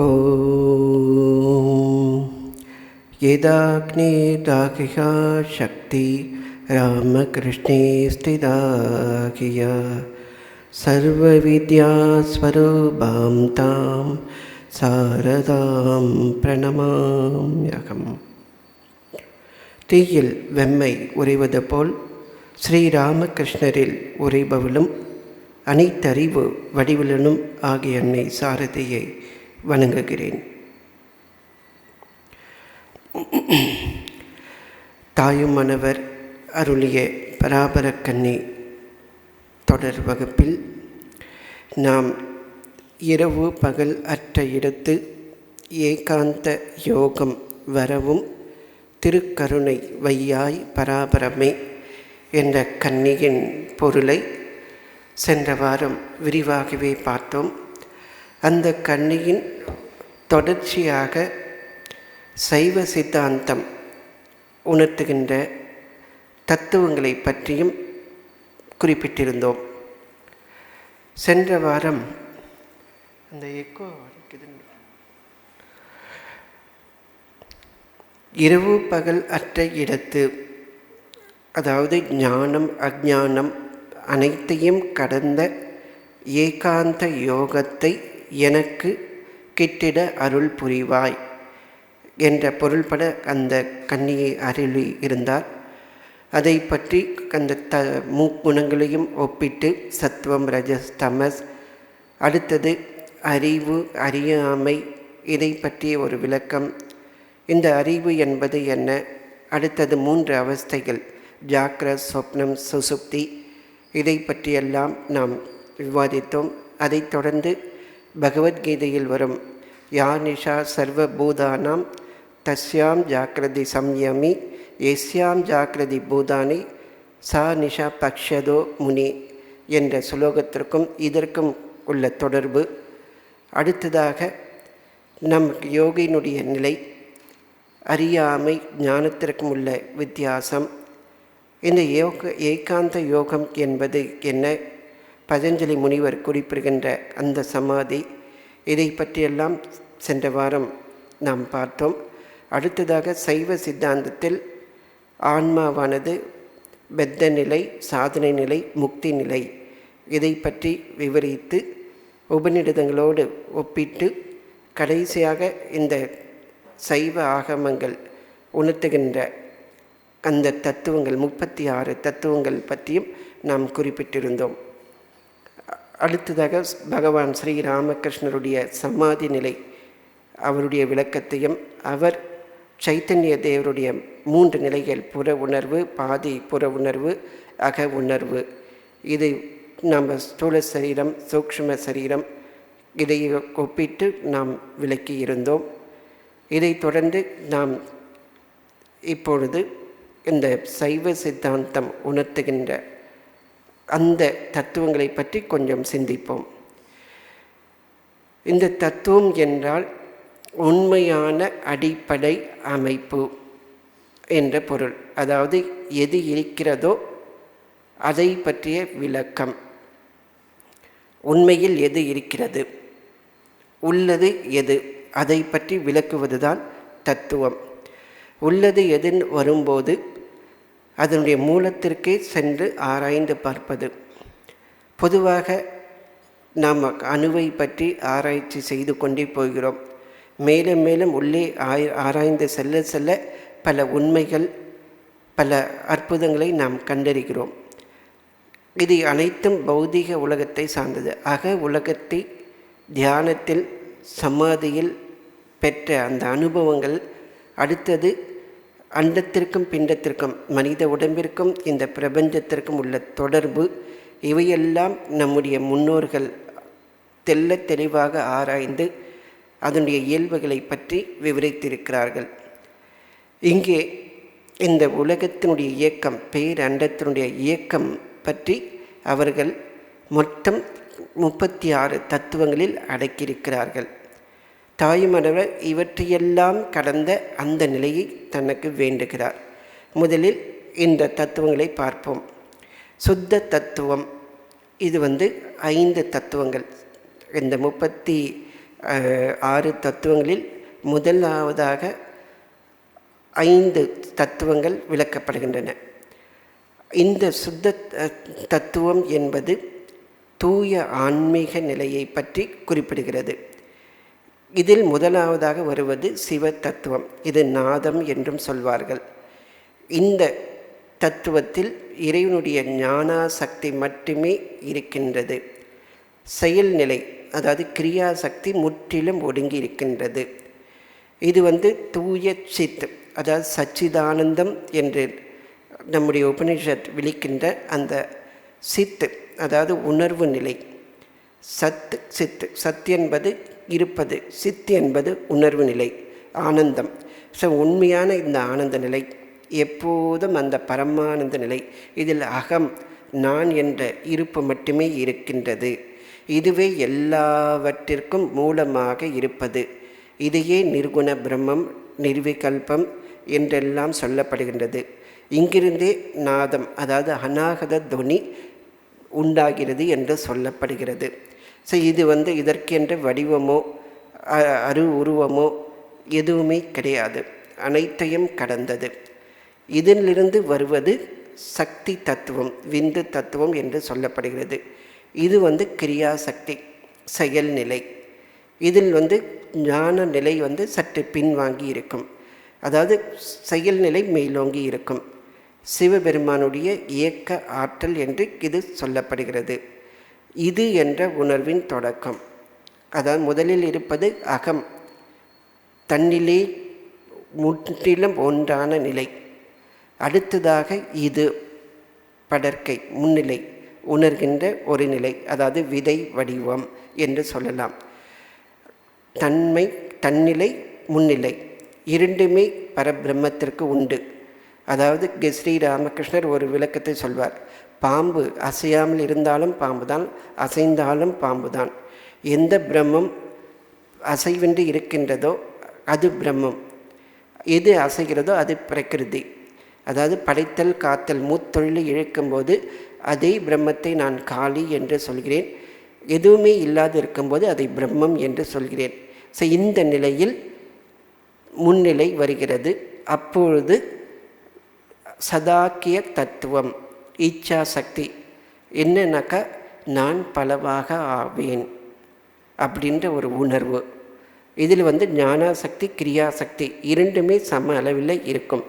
ஓம் யதாக்னே தாகிகா சக்தி ராமகிருஷ்ணே ஸ்திதாகியா சர்வவித்யாஸ்வரூபாம் தாம் சாரதாம் பிரணமாம்யகம். தீயில் வெம்மை உறைவது போல் ஸ்ரீராமகிருஷ்ணரில் உறைபவளும் அனைத்தறிவு வடிவிலனும் ஆகிய அன்னை சாரதியை வணங்குகிறேன். தாயும் மணவர் அருளிய பராபரக்கண்ணி தொடர் வகுப்பில் நாம் இரவு பகல் அற்ற இடத்து ஏகாந்த யோகம் வரவும் திருக்கருணை வையாய் பராபரமே என்ற கன்னியின் பொருளை சென்ற வாரம் விரிவாகவே பார்த்தோம். அந்த கன்னியின் தொடர்ச்சியாக சைவ சித்தாந்தம் உணர்த்துகின்ற தத்துவங்களை பற்றியும் குறிப்பிட்டிருந்தோம். சென்ற வாரம் அந்த இரவு பகல் அற்ற இடத்து, அதாவது ஞானம் அஞ்ஞானம் அனைத்தையும் கடந்த ஏகாந்த யோகத்தை எனக்கு கிட்டிட அருள் புரிவாய் என்ற பொருள்பட அந்த கன்னியை அருளி இருந்தார். அதை பற்றி அந்த முக்குணங்களையும் ஒப்பிட்டு சத்துவம் ரஜஸ் தமஸ், அடுத்தது அறிவு அறியாமை, இதை பற்றிய ஒரு விளக்கம், இந்த அறிவு என்பது என்ன, அடுத்தது 3 அவஸ்தைகள் ஜாக்ரத் சொப்னம் சுசுப்தி, இதை பற்றியெல்லாம் நாம் விவாதித்தோம். அதைத் தொடர்ந்து பகவத்கீதையில் வரும் யா நிஷா சர்வ பூதானாம் தஸ்யாம் ஜாக்கிரதி சம்யமி எஸ்யாம் ஜாக்கிரதி பூதானி சா நிஷா பக்ஷதோ முனி என்ற சுலோகத்திற்கும் இதற்கும் உள்ள தொடர்பு, அடுத்ததாக நம் யோகியினுடைய நிலை, அறியாமை ஞானத்திற்கும் உள்ள வித்தியாசம், இந்த ஏகாந்த யோகம் என்பது என்ன, பதஞ்சலி முனிவர் குறிப்பிடுகின்ற அந்த சமாதி, இதை பற்றியெல்லாம் சென்ற வாரம் நாம் பார்த்தோம். அடுத்ததாக சைவ சித்தாந்தத்தில் ஆன்மாவானது பெத்த நிலை, சாதனை நிலை, முக்தி நிலை, இதை பற்றி விவரித்து உபநிடதங்களோடு ஒப்பிட்டு கடைசியாக இந்த சைவ ஆகமங்கள் உணர்த்துகின்ற அந்த தத்துவங்கள் 36 தத்துவங்கள் பற்றியும் நாம் குறிப்பிட்டிருந்தோம். அடுத்ததாக பகவான் ஸ்ரீராமகிருஷ்ணருடைய சமாதி நிலை, அவருடைய விளக்கத்தையும், அவர் சைத்தன்ய தேவருடைய 3 நிலைகள், புற உணர்வு, பாதி புற உணர்வு, அக உணர்வு, இதை நாம் ஸ்தூல சரீரம் சூக்ஷ்ம சரீரம், இதை ஒப்பிட்டு நாம் விளக்கி இருந்தோம். இதைத் தொடர்ந்து நாம் இப்பொழுது இந்த சைவ சித்தாந்தம் உணர்த்துகின்ற அந்த தத்துவங்களை பற்றி கொஞ்சம் சிந்திப்போம். இந்த தத்துவம் என்றால் உண்மையான அடிப்படை அமைப்பு என்ற பொருள், அதாவது எது இருக்கிறதோ அதை பற்றிய விளக்கம். உண்மையில் எது இருக்கிறது, உள்ளது எது, அதை பற்றி விளக்குவதுதான் தத்துவம். உள்ளது எதுன்னு வரும்போது அதனுடைய மூலத்திற்கே சென்று ஆராய்ந்து பார்ப்பது. பொதுவாக நாம் அணுவை பற்றி ஆராய்ச்சி செய்து கொண்டே போகிறோம். மேலும் மேலும் உள்ளே ஆராய்ந்து செல்ல செல்ல பல உண்மைகள், பல அற்புதங்களை நாம் கண்டறிகிறோம். இது அனைத்தும் பௌதிக உலகத்தை சார்ந்தது. அக உலகத்தை தியானத்தில் சமாதியில் பெற்ற அந்த அனுபவங்கள், அடுத்தது அண்டத்திற்கும் பிண்டத்திற்கும், மனித உடம்பிற்கும் இந்த பிரபஞ்சத்திற்கும் உள்ள தொடர்பு, இவையெல்லாம் நம்முடைய முன்னோர்கள் தெள்ள தெளிவாக ஆராய்ந்து அதனுடைய இயல்புகளை பற்றி விவரித்திருக்கிறார்கள். இங்கே இந்த உலகத்தினுடைய இயக்கம், பேரண்டத்தினுடைய இயக்கம் பற்றி அவர்கள் மொத்தம் 36 தத்துவங்களில் அடக்கியிருக்கிறார்கள். தாயுமானவர் இவற்றையெல்லாம் கடந்த அந்த நிலையை தனக்கு வேண்டுகிறார். முதலில் இந்த தத்துவங்களை பார்ப்போம். சுத்த தத்துவம், இது 5 தத்துவங்கள். இந்த 6 தத்துவங்களில் முதலாவதாக 5 தத்துவங்கள் விளக்கப்படுகின்றன. இந்த சுத்த தத்துவம் என்பது தூய ஆன்மீக நிலையை பற்றி குறிப்பிடுகிறது. இதில் முதலாவதாக வருவது சிவ தத்துவம். இது நாதம் என்றும் சொல்வார்கள். இந்த தத்துவத்தில் இறைவனுடைய ஞானாசக்தி மட்டுமே இருக்கின்றது. செயல்நிலை, அதாவது கிரியாசக்தி முற்றிலும் ஒடுங்கி இருக்கின்றது. இது தூய சித், அதாவது சச்சிதானந்தம் என்று நம்முடைய உபனிஷத் விழிக்கின்ற அந்த சித்து, அதாவது உணர்வு நிலை. சத் சித்து, சத் என்பது இருப்பது, சித் என்பது உணர்வு நிலை, ஆனந்தம். உண்மையான இந்த ஆனந்த நிலை எப்போதும் அந்த பரமானந்த நிலை. இதில் அகம், நான் என்ற இருப்பு மட்டுமே இருக்கின்றது. இதுவே எல்லாவற்றிற்கும் மூலமாக இருப்பது. இதையே நிர்குண பிரம்மம், நிர்விகல்பம் என்றெல்லாம் சொல்லப்படுகின்றது. இங்கிருந்தே நாதம், அதாவது அநாகத துவனி உண்டாகிறது என்று சொல்லப்படுகிறது. இது இதற்கென்ற வடிவமோ உருவமோ எதுவுமே கிடையாது, அனைத்தையும் கடந்தது. இதிலிருந்து வருவது சக்தி தத்துவம், விந்து தத்துவம் என்று சொல்லப்படுகிறது. இது கிரியாசக்தி, செயல்நிலை. இதில் ஞான நிலை சற்று பின்வாங்கி இருக்கும், அதாவது செயல்நிலை மேலோங்கி இருக்கும். சிவபெருமானுடைய இயக்க ஆற்றல் என்று இது சொல்லப்படுகிறது. இது என்ற உணர்வின் தொடக்கம். அதாவது முதலில் இருப்பது அகம், தன்னிலே முற்றிலும் ஒன்றான நிலை. அடுத்ததாக இது படர்க்கை, முன்னிலை, உணர்கின்ற ஒரு நிலை, அதாவது விதை வடிவம் என்று சொல்லலாம். தன்மை, தன்னிலை, முன்னிலை இரண்டுமே பரபிரம்மத்திற்கு உண்டு. அதாவது ஸ்ரீராமகிருஷ்ணர் ஒரு விளக்கத்தை சொல்வார். பாம்பு அசையாமல் இருந்தாலும் பாம்பு தான், அசைந்தாலும் பாம்பு தான். எந்த பிரம்மம் அசைவின்றி இருக்கின்றதோ அது பிரம்மம், எது அசைகிறதோ அது பிரகிருதி. அதாவது படைத்தல் காத்தல் மூத்தொழிலை இழுக்கும்போது அதே பிரம்மத்தை நான் காளி என்று சொல்கிறேன், எதுவுமே இல்லாது இருக்கும்போது அதை பிரம்மம் என்று சொல்கிறேன். இந்த நிலையில் முன்னிலை வருகிறது. அப்பொழுது சதாக்கிய தத்துவம், இச்சா சக்தி என்னன்னாக்கா நான் பலவாக ஆவேன் அப்படின்ற ஒரு உணர்வு. இதில் ஞானாசக்தி, கிரியாசக்தி இரண்டுமே சம அளவில் இருக்கும்.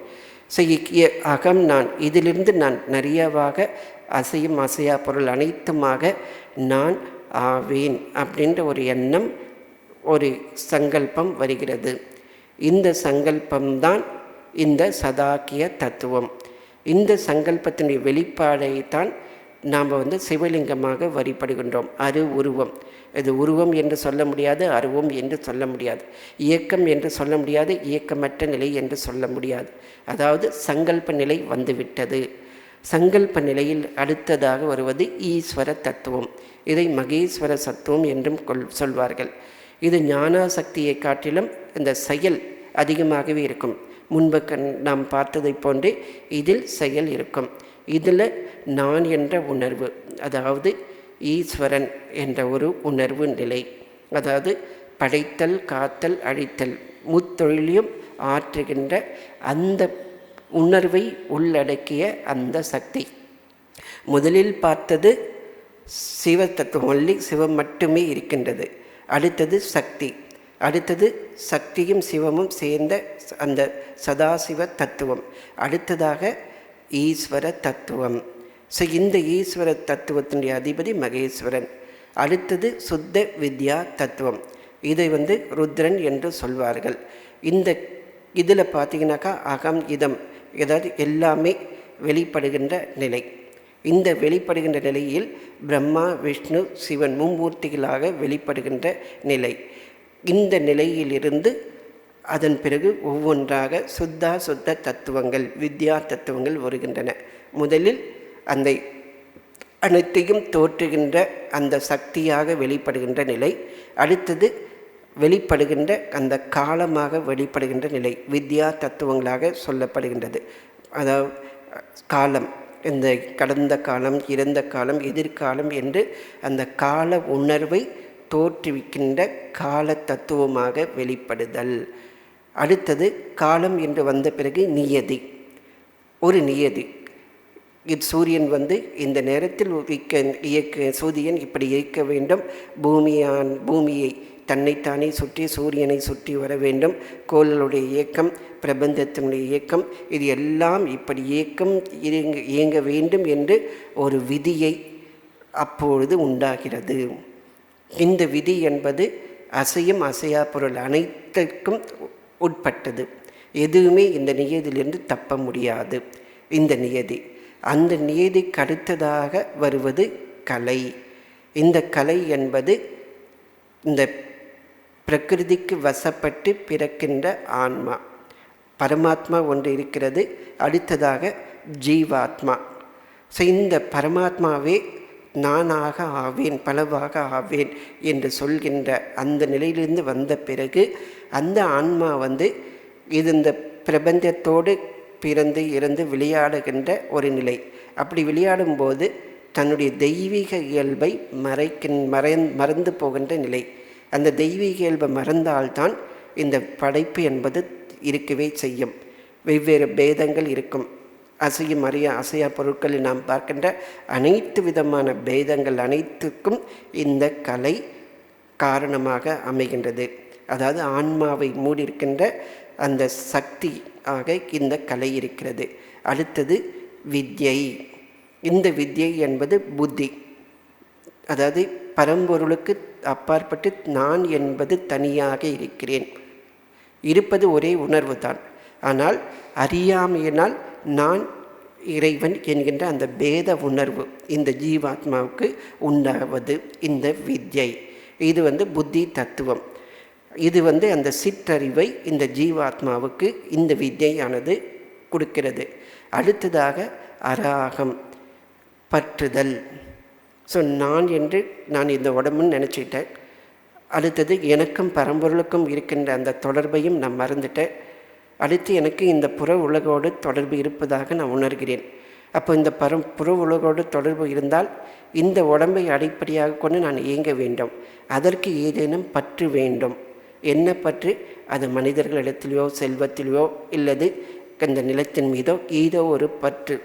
அகம் நான், இதிலிருந்து நான் நிறையவாக அசையும் அசையா பொருள் அனைத்துமாக நான் ஆவேன் அப்படின்ற ஒரு எண்ணம், ஒரு சங்கல்பம் வருகிறது. இந்த சங்கல்பம்தான் இந்த சதாக்கிய தத்துவம். இந்த சங்கல்பத்தினுடைய வெளிப்பாடைத்தான் நாம் சிவலிங்கமாக வழிபடுகின்றோம். உருவம். இது உருவம் என்று சொல்ல முடியாது, அருவம் என்று சொல்ல முடியாது, இயக்கம் என்று சொல்ல முடியாது, இயக்கமற்ற நிலை என்று சொல்ல முடியாது. அதாவது சங்கல்ப நிலை வந்துவிட்டது. சங்கல்ப நிலையில் அடுத்ததாக வருவது ஈஸ்வர தத்துவம். இதை மகேஸ்வர சத்துவம் என்றும் சொல்வார்கள். இது ஞானாசக்தியை காட்டிலும் இந்த செயல் அதிகமாகவே இருக்கும். முன்பு நாம் பார்த்ததை போன்று இதில் செயல் இருக்கும். இதில் நான் என்ற உணர்வு, அதாவது ஈஸ்வரன் என்ற ஒரு உணர்வு நிலை, அதாவது படைத்தல் காத்தல் அழித்தல் முத்தொழிலையும் ஆற்றுகின்ற அந்த உணர்வை உள்ளடக்கிய அந்த சக்தி. முதலில் பார்த்தது சிவ தத்துவம், ஒன்லி சிவம் மட்டுமே இருக்கின்றது. அடுத்தது சக்தி, அடுத்தது சக்தியும் சிவமும் சேர்ந்த அந்த சதாசிவ தத்துவம். அடுத்ததாக ஈஸ்வர தத்துவம். இந்த ஈஸ்வர தத்துவத்தினுடைய அதிபதி மகேஸ்வரன். அடுத்தது சுத்த வித்யா தத்துவம். இதை ருத்ரன் என்று சொல்வார்கள். இதில் பார்த்தீங்கன்னாக்கா அகம் இதம், ஏதாவது எல்லாமே வெளிப்படுகின்ற நிலை. இந்த வெளிப்படுகின்ற நிலையில் பிரம்மா விஷ்ணு சிவன் மும்மூர்த்திகளாக வெளிப்படுகின்ற நிலை. இந்த நிலையிலிருந்து அதன் பிறகு ஒவ்வொன்றாக சுத்த தத்துவங்கள், வித்யா தத்துவங்கள் வருகின்றன. முதலில் அந்த அனைத்தையும் தோற்றுகின்ற அந்த சக்தியாக வெளிப்படுகின்ற நிலை. அடுத்தது வெளிப்படுகின்ற அந்த காலமாக வெளிப்படுகின்ற நிலை வித்யா தத்துவங்களாக சொல்லப்படுகின்றது. அதாவது காலம், இந்த கடந்த காலம், இறந்த காலம், எதிர்காலம் என்று அந்த கால உணர்வை தோற்றுவிக்கின்ற கால தத்துவமாக வெளிப்படுதல். அடுத்தது காலம் என்று வந்த பிறகு நியதி. ஒரு நியதி, இது சூரியன் இந்த நேரத்தில் சூரியன் இப்படி இயக்க வேண்டும், பூமியை தன்னைத்தானே சுற்றி சூரியனை சுற்றி வர வேண்டும், கோள்களுடைய இயக்கம், பிரபஞ்சத்தினுடைய இயக்கம், இது எல்லாம் இப்படி இயங்க வேண்டும் என்று ஒரு விதியை அப்பொழுது உண்டாகிறது. இந்த விதி என்பது அசையும் அசையா பொருள் அனைத்திற்கும் உட்பட்டது. எதுவுமே இந்த நியதியிலிருந்து தப்ப முடியாது. இந்த நியதி, அந்த நியதிக்கு அடுத்ததாக வருவது கலை. இந்த கலை என்பது இந்த பிரகிருதிக்கு வசப்பட்டு பிறக்கின்ற ஆன்மா. பரமாத்மா ஒன்று இருக்கிறது, அடுத்ததாக ஜீவாத்மா. ஸோ இந்த பரமாத்மாவே நானாக ஆவேன், பலவாக ஆவேன் என்று சொல்கின்ற அந்த நிலையிலிருந்து வந்த பிறகு அந்த ஆன்மா இது இந்த பிரபஞ்சத்தோடு பிறந்து இறந்து விளையாடுகின்ற ஒரு நிலை. அப்படி விளையாடும்போது தன்னுடைய தெய்வீக இயல்பை மறந்து போகின்ற நிலை. அந்த தெய்வீக இயல்பை மறந்தால்தான் இந்த படைப்பு என்பது இருக்கவே செய்யும். வெவ்வேறு பேதங்கள் இருக்கும். அசையும் அசையா பொருட்களில் நாம் பார்க்கின்ற அனைத்து விதமான பேதங்கள் அனைத்துக்கும் இந்த கலை காரணமாக அமைகின்றது. அதாவது ஆன்மாவை மூடியிருக்கின்ற அந்த சக்தி ஆக இந்த கலை இருக்கிறது. அடுத்தது வித்யை. இந்த வித்யை என்பது புத்தி. அதாவது பரம்பொருளுக்கு அப்பாற்பட்டு நான் என்பது தனியாக இருக்கிறேன். இருப்பது ஒரே உணர்வு தான். ஆனால் அறியாமையினால் நான் இறைவன் என்கின்ற அந்த பேத உணர்வு இந்த ஜீவாத்மாவுக்கு உண்டாவது இந்த வித்யை. இது புத்தி தத்துவம். இது அந்த சிற்றறிவை இந்த ஜீவாத்மாவுக்கு இந்த வித்யானது கொடுக்கிறது. அடுத்ததாக அராகம், பற்றுதல். ஸோ நான் என்று நான் இந்த உடம்புன்னு நினச்சிக்கிட்டேன். அடுத்தது எனக்கும் பரம்பொருளுக்கும் இருக்கின்ற அந்த தொடர்பையும் நான் மறந்துட்டேன். அடுத்து எனக்கு இந்த புற உலகோடு தொடர்பு இருப்பதாக நான் உணர்கிறேன். அப்போ இந்த புற உலகோடு தொடர்பு இருந்தால் இந்த உடம்பை அடிப்படையாக கொண்டு நான் இயங்க வேண்டும். அதற்கு ஏதேனும் பற்று வேண்டும். என்ன பற்று? அது மனிதர்களிடத்திலையோ செல்வத்திலையோ இல்லது இந்த நிலத்தின் மீதோ ஏதோ ஒரு பற்று.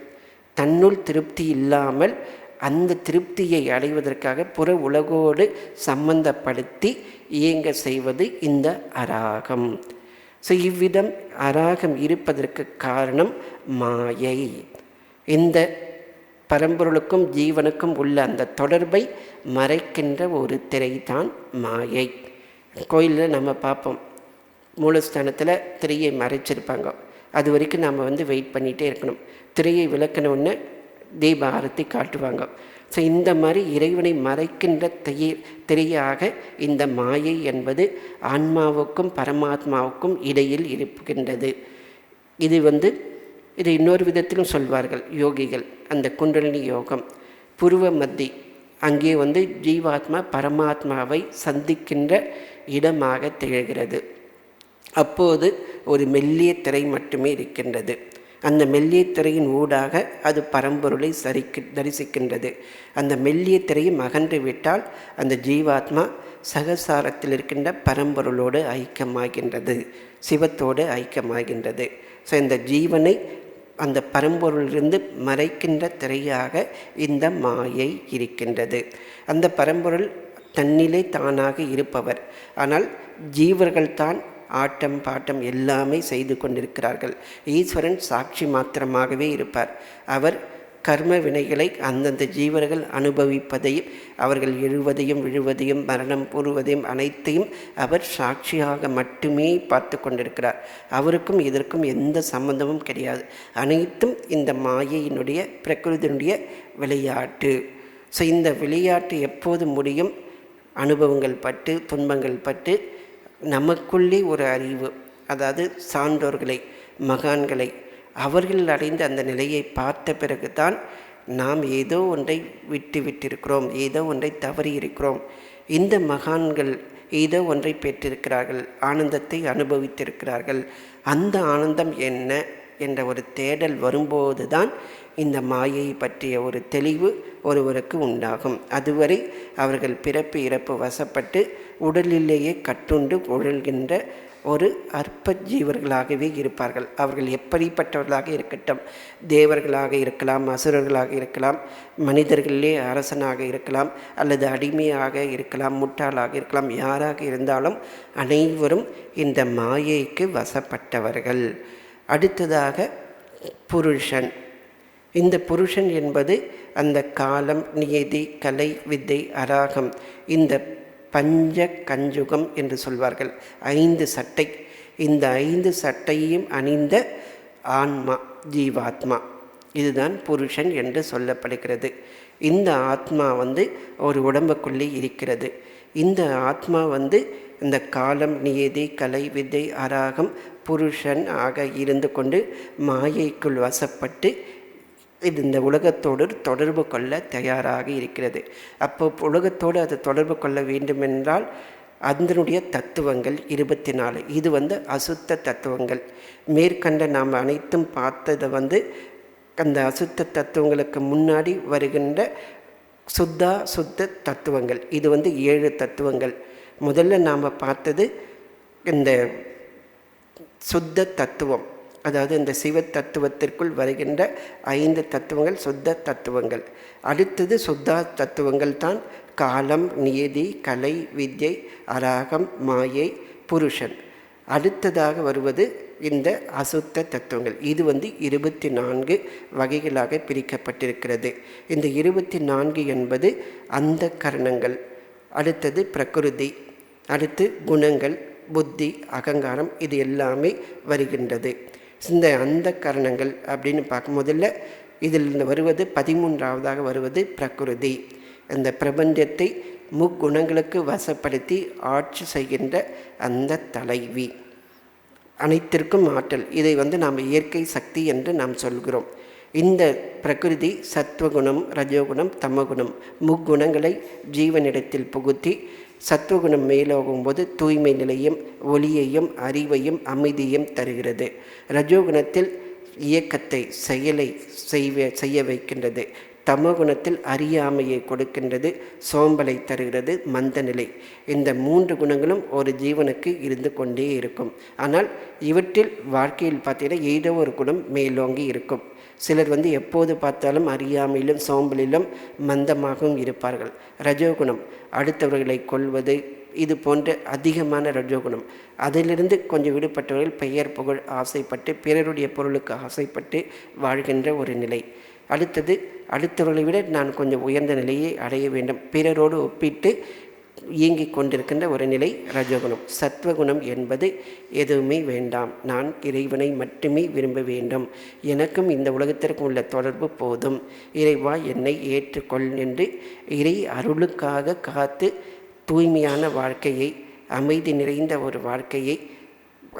தன்னுள் திருப்தி இல்லாமல் அந்த திருப்தியை அடைவதற்காக புற உலகோடு சம்பந்தப்படுத்தி இயங்க செய்வது இந்த அராகம். ஸோ இவ்விதம் அராகம் இருப்பதற்கு காரணம் மாயை. இந்த பரம்பொருளுக்கும் ஜீவனுக்கும் உள்ள அந்த தொடர்பை மறைக்கின்ற ஒரு திரைதான் மாயை. கோயிலில் நம்ம பார்ப்போம், மூலஸ்தானத்தில் திரையை மறைச்சிருப்பாங்க. அது வரைக்கும் நாம் வெயிட் பண்ணிகிட்டே இருக்கணும். திரையை விளக்கினோடனே தீப ஆரத்தி காட்டுவாங்க. ஸோ இந்த மாதிரி இறைவனை மறைக்கின்ற திரையாக இந்த மாயை என்பது ஆன்மாவுக்கும் பரமாத்மாவுக்கும் இடையில் இருக்கின்றது. இது இன்னொரு விதத்திலும் சொல்வார்கள் யோகிகள். அந்த குண்டலினி யோகம் புருவ மத்தி, அங்கே ஜீவாத்மா பரமாத்மாவை சந்திக்கின்ற இடமாக திகழ்கிறது. அப்போது ஒரு மெல்லிய திரை மட்டுமே இருக்கின்றது. அந்த மெல்லிய திரையின் ஊடாக அது பரம்பொருளை தரிசிக்கின்றது. அந்த மெல்லிய திரையும் அகன்று விட்டால் அந்த ஜீவாத்மா சகசாரத்தில் இருக்கின்ற பரம்பொருளோடு ஐக்கியமாகின்றது, சிவத்தோடு ஐக்கியமாகின்றது. ஸோ இந்த ஜீவனை அந்த பரம்பொருளிலிருந்து மறைக்கின்ற திரையாக இந்த மாயை இருக்கின்றது. அந்த பரம்பொருள் தன்னிலே தானாக இருப்பவர். ஆனால் ஜீவர்கள்தான் ஆட்டம் பாட்டம் எல்லாமே செய்து கொண்டிருக்கிறார்கள். ஈஸ்வரன் சாட்சி மாத்திரமாகவே இருப்பார். அவர் கர்ம வினைகளை அந்தந்த ஜீவர்கள் அனுபவிப்பதையும் அவர்கள் எழுவதையும் விழுவதையும் மரணம் கூறுவதையும் அனைத்தையும் அவர் சாட்சியாக மட்டுமே பார்த்து கொண்டிருக்கிறார். அவருக்கும் இதற்கும் எந்த சம்பந்தமும் கிடையாது. அனைத்தும் இந்த மாயையினுடைய பிரகிருதியினுடைய விளையாட்டு. ஸோ இந்த விளையாட்டு எப்போது முடியும்? அனுபவங்கள் பட்டு துன்பங்கள் பட்டு நமக்குள்ளே ஒரு அறிவு, அதாவது சான்றோர்களை மகான்களை அவர்கள் அடைந்த அந்த நிலையை பார்த்த பிறகு தான் நாம் ஏதோ ஒன்றை விட்டிருக்கிறோம், ஏதோ ஒன்றை தவறி இருக்கிறோம். இந்த மகான்கள் ஏதோ ஒன்றை பெற்றிருக்கிறார்கள், ஆனந்தத்தை அனுபவித்திருக்கிறார்கள். அந்த ஆனந்தம் என்ன என்ற ஒரு தேடல் வரும்போது தான் இந்த மாயை பற்றிய ஒரு தெளிவு ஒருவருக்கு உண்டாகும். அதுவரை அவர்கள் பிறப்பு இறப்பு வசப்பட்டு உடலிலேயே கட்டுண்டு உழல்கின்ற ஒரு அற்ப ஜீவர்களாகவே இருப்பார்கள். அவர்கள் எப்படிப்பட்டவர்களாக இருக்கட்டும், தேவர்களாக இருக்கலாம், அசுரர்களாக இருக்கலாம், மனிதர்களிலே அரசனாக இருக்கலாம், அல்லது அடிமையாக இருக்கலாம், முட்டாளாக இருக்கலாம், யாராக இருந்தாலும் அனைவரும் இந்த மாயைக்கு வசப்பட்டவர்கள். அடுத்ததாக புருஷன். இந்த புருஷன் என்பது அந்த காலம், நியதி, கலை, வித்தை, அராகம், இந்த பஞ்ச கஞ்சுகம் என்று சொல்வார்கள். 5 சட்டை. இந்த 5 சட்டையும் அணிந்த ஆன்மா, ஜீவாத்மா, இதுதான் புருஷன் என்று சொல்லப்படுகிறது. இந்த ஆத்மா ஒரு உடம்புக்குள்ளே இருக்கிறது. இந்த ஆத்மா இந்த காலம், நியதி, கலை, வித்தை, அராகம், புருஷன் ஆக இருந்து கொண்டு மாயைக்குள் வசப்பட்டு இந்த உலகத்தோடு தொடர்பு கொள்ள தயாராக இருக்கிறது. அப்போ உலகத்தோடு அது தொடர்பு கொள்ள வேண்டுமென்றால் அதனுடைய தத்துவங்கள் 24. இது அசுத்த தத்துவங்கள். மேற்கண்ட நாம் அனைத்தும் பார்த்ததை அந்த அசுத்த தத்துவங்களுக்கு முன்னாடி வருகின்ற சுத்த தத்துவங்கள். இது 7 தத்துவங்கள். முதல்ல நாம் பார்த்தது இந்த சுத்த தத்துவம், அதாவது இந்த சிவ தத்துவத்திற்குள் வருகின்ற 5 தத்துவங்கள் சுத்த தத்துவங்கள். அடுத்தது சுத்தா தத்துவங்கள் தான் காலம், நியதி, கலை, வித்யை, அராகம், மாயை, புருஷன். அடுத்ததாக வருவது இந்த அசுத்த தத்துவங்கள். இது 24 வகைகளாக பிரிக்கப்பட்டிருக்கிறது. இந்த 24 என்பது அந்த கரணங்கள், அடுத்தது பிரகிருதி, அடுத்து குணங்கள், புத்தி, அகங்காரம், இது எல்லாமே வருகின்றது. இந்த அந்த கரணங்கள் அப்படின்னு பார்க்கும் முதல்ல இதில் வருவது 13ஆவதாக வருவது பிரகிருதி. இந்த பிரபஞ்சத்தை முக்குணங்களுக்கு வசப்படுத்தி ஆட்சி செய்கின்ற அந்த தலைவி, அனைத்திற்கும் ஆற்றல். இதை நாம் இயற்கை சக்தி என்று நாம் சொல்கிறோம். இந்த பிரகிருதி சத்வகுணம், ரஜோகுணம், தமகுணம் முக்குணங்களை ஜீவனிடத்தில் புகுத்தி சத்துவகுணம் மேலோகும்போது தூய்மை நிலையும், ஒளியையும், அறிவையும், அமைதியும் தருகிறது. ரஜோகுணத்தில் இயக்கத்தை, செயலை செய்ய வைக்கின்றது. தமகுணத்தில் அறியாமையை கொடுக்கின்றது, சோம்பலை தருகிறது, மந்த நிலை. இந்த 3 குணங்களும் ஒரு ஜீவனுக்கு இருந்து கொண்டே இருக்கும். ஆனால் இவற்றில் வாழ்க்கையில் பார்த்தீங்கன்னா ஏதோ ஒரு குணம் மேலோங்கி இருக்கும். சிலர் எப்போது பார்த்தாலும் அறியாமையிலும் சோம்பலிலும் மந்தமாகவும் இருப்பார்கள். ரஜோகுணம் அடுத்தவர்களை கொள்வது, இது போன்ற அதிகமான ரஜோகுணம். அதிலிருந்து கொஞ்சம் விடுபட்டவர்கள் பெயர் புகழ் ஆசைப்பட்டு பிறருடைய பொருளுக்கு ஆசைப்பட்டு வாழ்கின்ற ஒரு நிலை. அடுத்தது அடுத்தவர்களை விட நான் கொஞ்சம் உயர்ந்த நிலையை அடைய வேண்டும், பிறரோடு ஒப்பிட்டு இயங்கிக் கொண்டிருக்கின்ற ஒரு நிலை ரஜோகுணம். சத்வகுணம் என்பது எதுவுமே வேண்டாம், நான் இறைவனை மட்டுமே விரும்ப வேண்டும், எனக்கும் இந்த உலகத்திற்கும் உள்ள தொடர்பு போதும், இறைவா என்னை ஏற்றுக்கொள் என்று இறை அருளுக்காக காத்து தூய்மையான வாழ்க்கையை, அமைதி நிறைந்த ஒரு வாழ்க்கையை,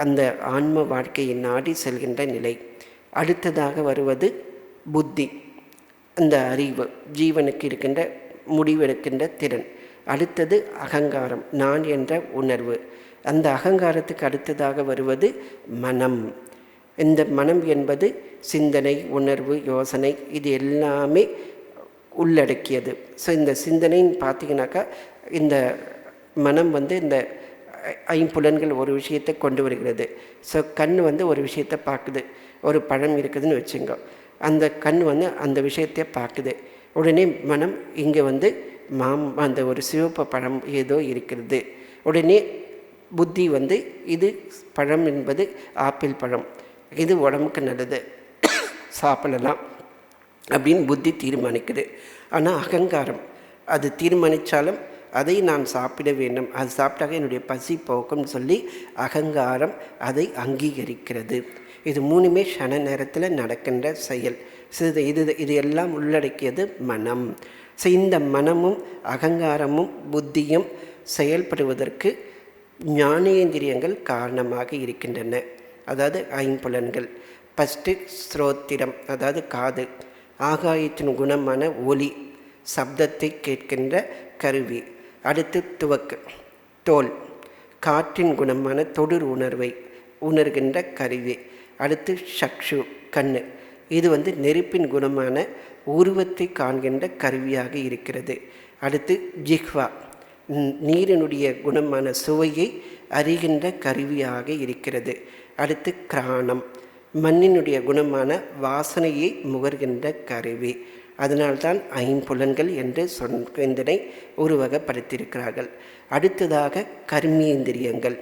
அந்த ஆன்ம வாழ்க்கையை நாடி செல்கின்ற நிலை. அடுத்ததாக வருவது புத்தி, அந்த அறிவு, ஜீவனுக்கு இருக்கின்ற முடிவெடுக்கின்ற திறன். அடுத்தது அகங்காரம், நான் என்ற உணர்வு. அந்த அகங்காரத்துக்கு அடுத்ததாக வருவது மனம். இந்த மனம் என்பது சிந்தனை, உணர்வு, யோசனை, இது எல்லாமே உள்ளடக்கியது. ஸோ இந்த சிந்தனைன்னு பார்த்தீங்கன்னாக்கா இந்த மனம் இந்த ஐம்புலன்கள் ஒரு விஷயத்தை கொண்டு வருகிறது. ஸோ கண் ஒரு விஷயத்தை பார்க்குது, ஒரு பழம் இருக்குதுன்னு வச்சுங்க, அந்த கண் அந்த விஷயத்தை பார்க்குது. உடனே மனம் இங்கே அந்த ஒரு சிவப்பு பழம் ஏதோ இருக்கிறது. உடனே புத்தி இது பழம் என்பது ஆப்பிள் பழம், இது உடம்புக்கு நல்லது, சாப்பிடலாம் அப்படின்னு புத்தி தீர்மானிக்குது. ஆனால் அகங்காரம் அது தீர்மானித்தாலும் அதை நான் சாப்பிட வேண்டும், அது சாப்பிட்டாக என்னுடைய பசி போக்கும்னு சொல்லி அகங்காரம் அதை அங்கீகரிக்கிறது. இது 3மே க்ஷண நேரத்தில் நடக்கின்ற செயல். இது எல்லாம் உள்ளடக்கியது மனம். ஸோ இந்த மனமும் அகங்காரமும் புத்தியும் செயல்படுவதற்கு ஞானேந்திரியங்கள் காரணமாக இருக்கின்றன. அதாவது ஐம்புலன்கள். ஃபஸ்ட்டு ஸ்ரோத்திரம், அதாவது காது, ஆகாயத்தின் குணமான ஒலி, சப்தத்தை கேட்கின்ற கருவி. அடுத்து துவக்கு, தோல், காற்றின் குணமான தொடுர் உணர்வை உணர்கின்ற கருவி. அடுத்து சக்ஷு, கண்ணு, இது வந்து நெருப்பின் குணமான உருவத்தை காண்கின்ற கருவியாக இருக்கிறது. அடுத்து ஜிஹ்வா, நீரினுடைய குணமான சுவையை அறிகின்ற கருவியாக இருக்கிறது. அடுத்து கிராணம், மண்ணினுடைய குணமான வாசனையை முகர்கின்ற கருவி. அதனால்தான் ஐம்புலன்கள் என்று இதனை உருவகப்படுத்தியிருக்கிறார்கள். அடுத்ததாக கர்மேந்திரியங்கள்,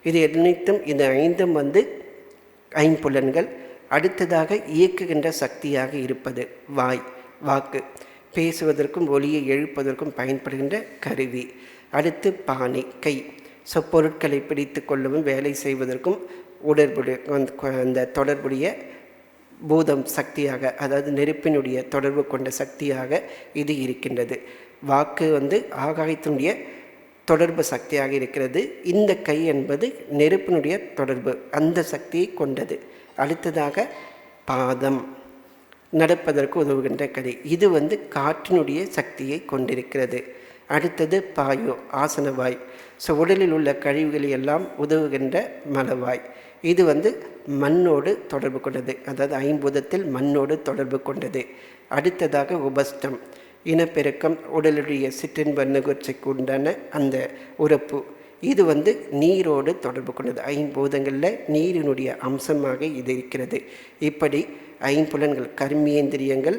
இது அனைத்தும் இந்த ஐந்தும் வந்து ஐம்புலன்கள். அடுத்ததாக இயக்குகின்ற சக்தியாக இருப்பது வாய், வாக்கு, பேசுவதற்கும் ஒலியை எழுப்பதற்கும் பயன்படுகின்ற கருவி. அடுத்து பாணி, கை, பொருட்களை பிடித்து கொள்ளவும் வேலை செய்வதற்கும் அந்த தொடர்புடைய பூதம் சக்தியாக, அதாவது நெருப்பினுடைய தொடர்பு கொண்ட சக்தியாக இது இருக்கின்றது. வாக்கு வந்து ஆகாயத்தினுடைய தொடர்பு சக்தியாக இருக்கிறது. இந்த கை என்பது நெருப்பினுடைய தொடர்பு, அந்த சக்தியை கொண்டது. அடுத்ததாக பாதம், நடப்பதற்கு உதவுகின்ற கை, இது வந்து காற்றினுடைய சக்தியை கொண்டிருக்கிறது. அடுத்தது பாயு, ஆசனவாய், உடலில் உள்ள கழிவுகளை எல்லாம் உதவுகின்ற மலவாய், இது வந்து மண்ணோடு தொடர்பு கொண்டது, அதாவது ஐம்பூதத்தில் மண்ணோடு தொடர்பு கொண்டது. அடுத்ததாக உபஸ்டம், இனப்பெருக்கம், உடலுடைய சிற்றின்ப நுகர்ச்சிக்கு உண்டான அந்த உறுப்பு, இது வந்து நீரோடு தொடர்பு கொண்டது. ஐம்பூதங்களில் நீரினுடைய அம்சமாக இது இருக்கிறது. இப்படி ஐம்புலன்கள், கர்மேந்திரியங்கள்,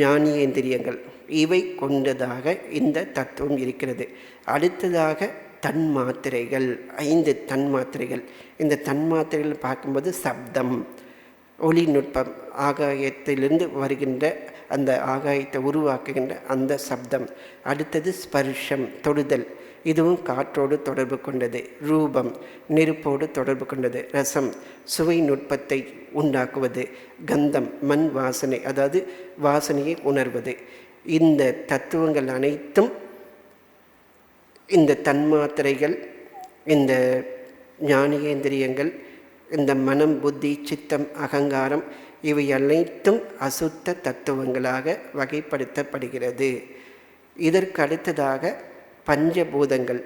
ஞானேந்திரியங்கள், இவை கொண்டதாக இந்த தத்துவம் இருக்கிறது. அடுத்ததாக தன்மாத்திரைகள், 5 தன்மாத்திரைகள். இந்த தன்மாத்திரைகள் பார்க்கும்போது சப்தம், ஒளிநுட்பம், ஆகாயத்திலிருந்து வருகின்ற அந்த ஆகாயத்தை உருவாக்குகின்ற அந்த சப்தம். அடுத்தது ஸ்பர்ஷம், தொடுதல், இதுவும் காற்றோடு தொடர்பு கொண்டது. ரூபம், நெருப்போடு தொடர்பு கொண்டது. ரசம், சுவை நுட்பத்தை உண்டாக்குவது. கந்தம், மண் வாசனை, அதாவது வாசனையை உணர்வது. இந்த தத்துவங்கள் அனைத்தும், இந்த தன்மாத்திரைகள், இந்த ஞானேந்திரியங்கள், இந்த மனம், புத்தி, சித்தம், அகங்காரம், இவை அனைத்தும் அசுத்த தத்துவங்களாக வகைப்படுத்தப்படுகிறது. இதற்கு அடுத்ததாக பஞ்சபூதங்கள்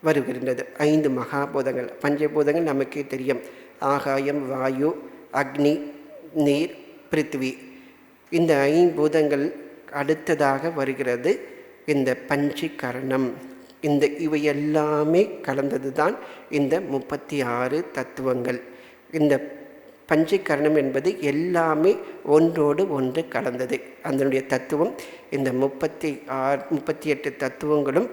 வருகின்றது. 5 மகாபூதங்கள். பஞ்சபூதங்கள் நமக்கே தெரியும். ஆகாயம், வாயு, அக்னி, நீர், பிருத்திவி. இந்த 5 பூதங்கள் அடுத்ததாக வருகிறது இந்த பஞ்சீகரணம். இவை எல்லாமே கலந்தது தான் இந்த 36 தத்துவங்கள். இந்த பஞ்சீகரணம் என்பது எல்லாமே ஒன்றோடு ஒன்று கலந்தது. அதனுடைய தத்துவம் இந்த 38 தத்துவங்களும்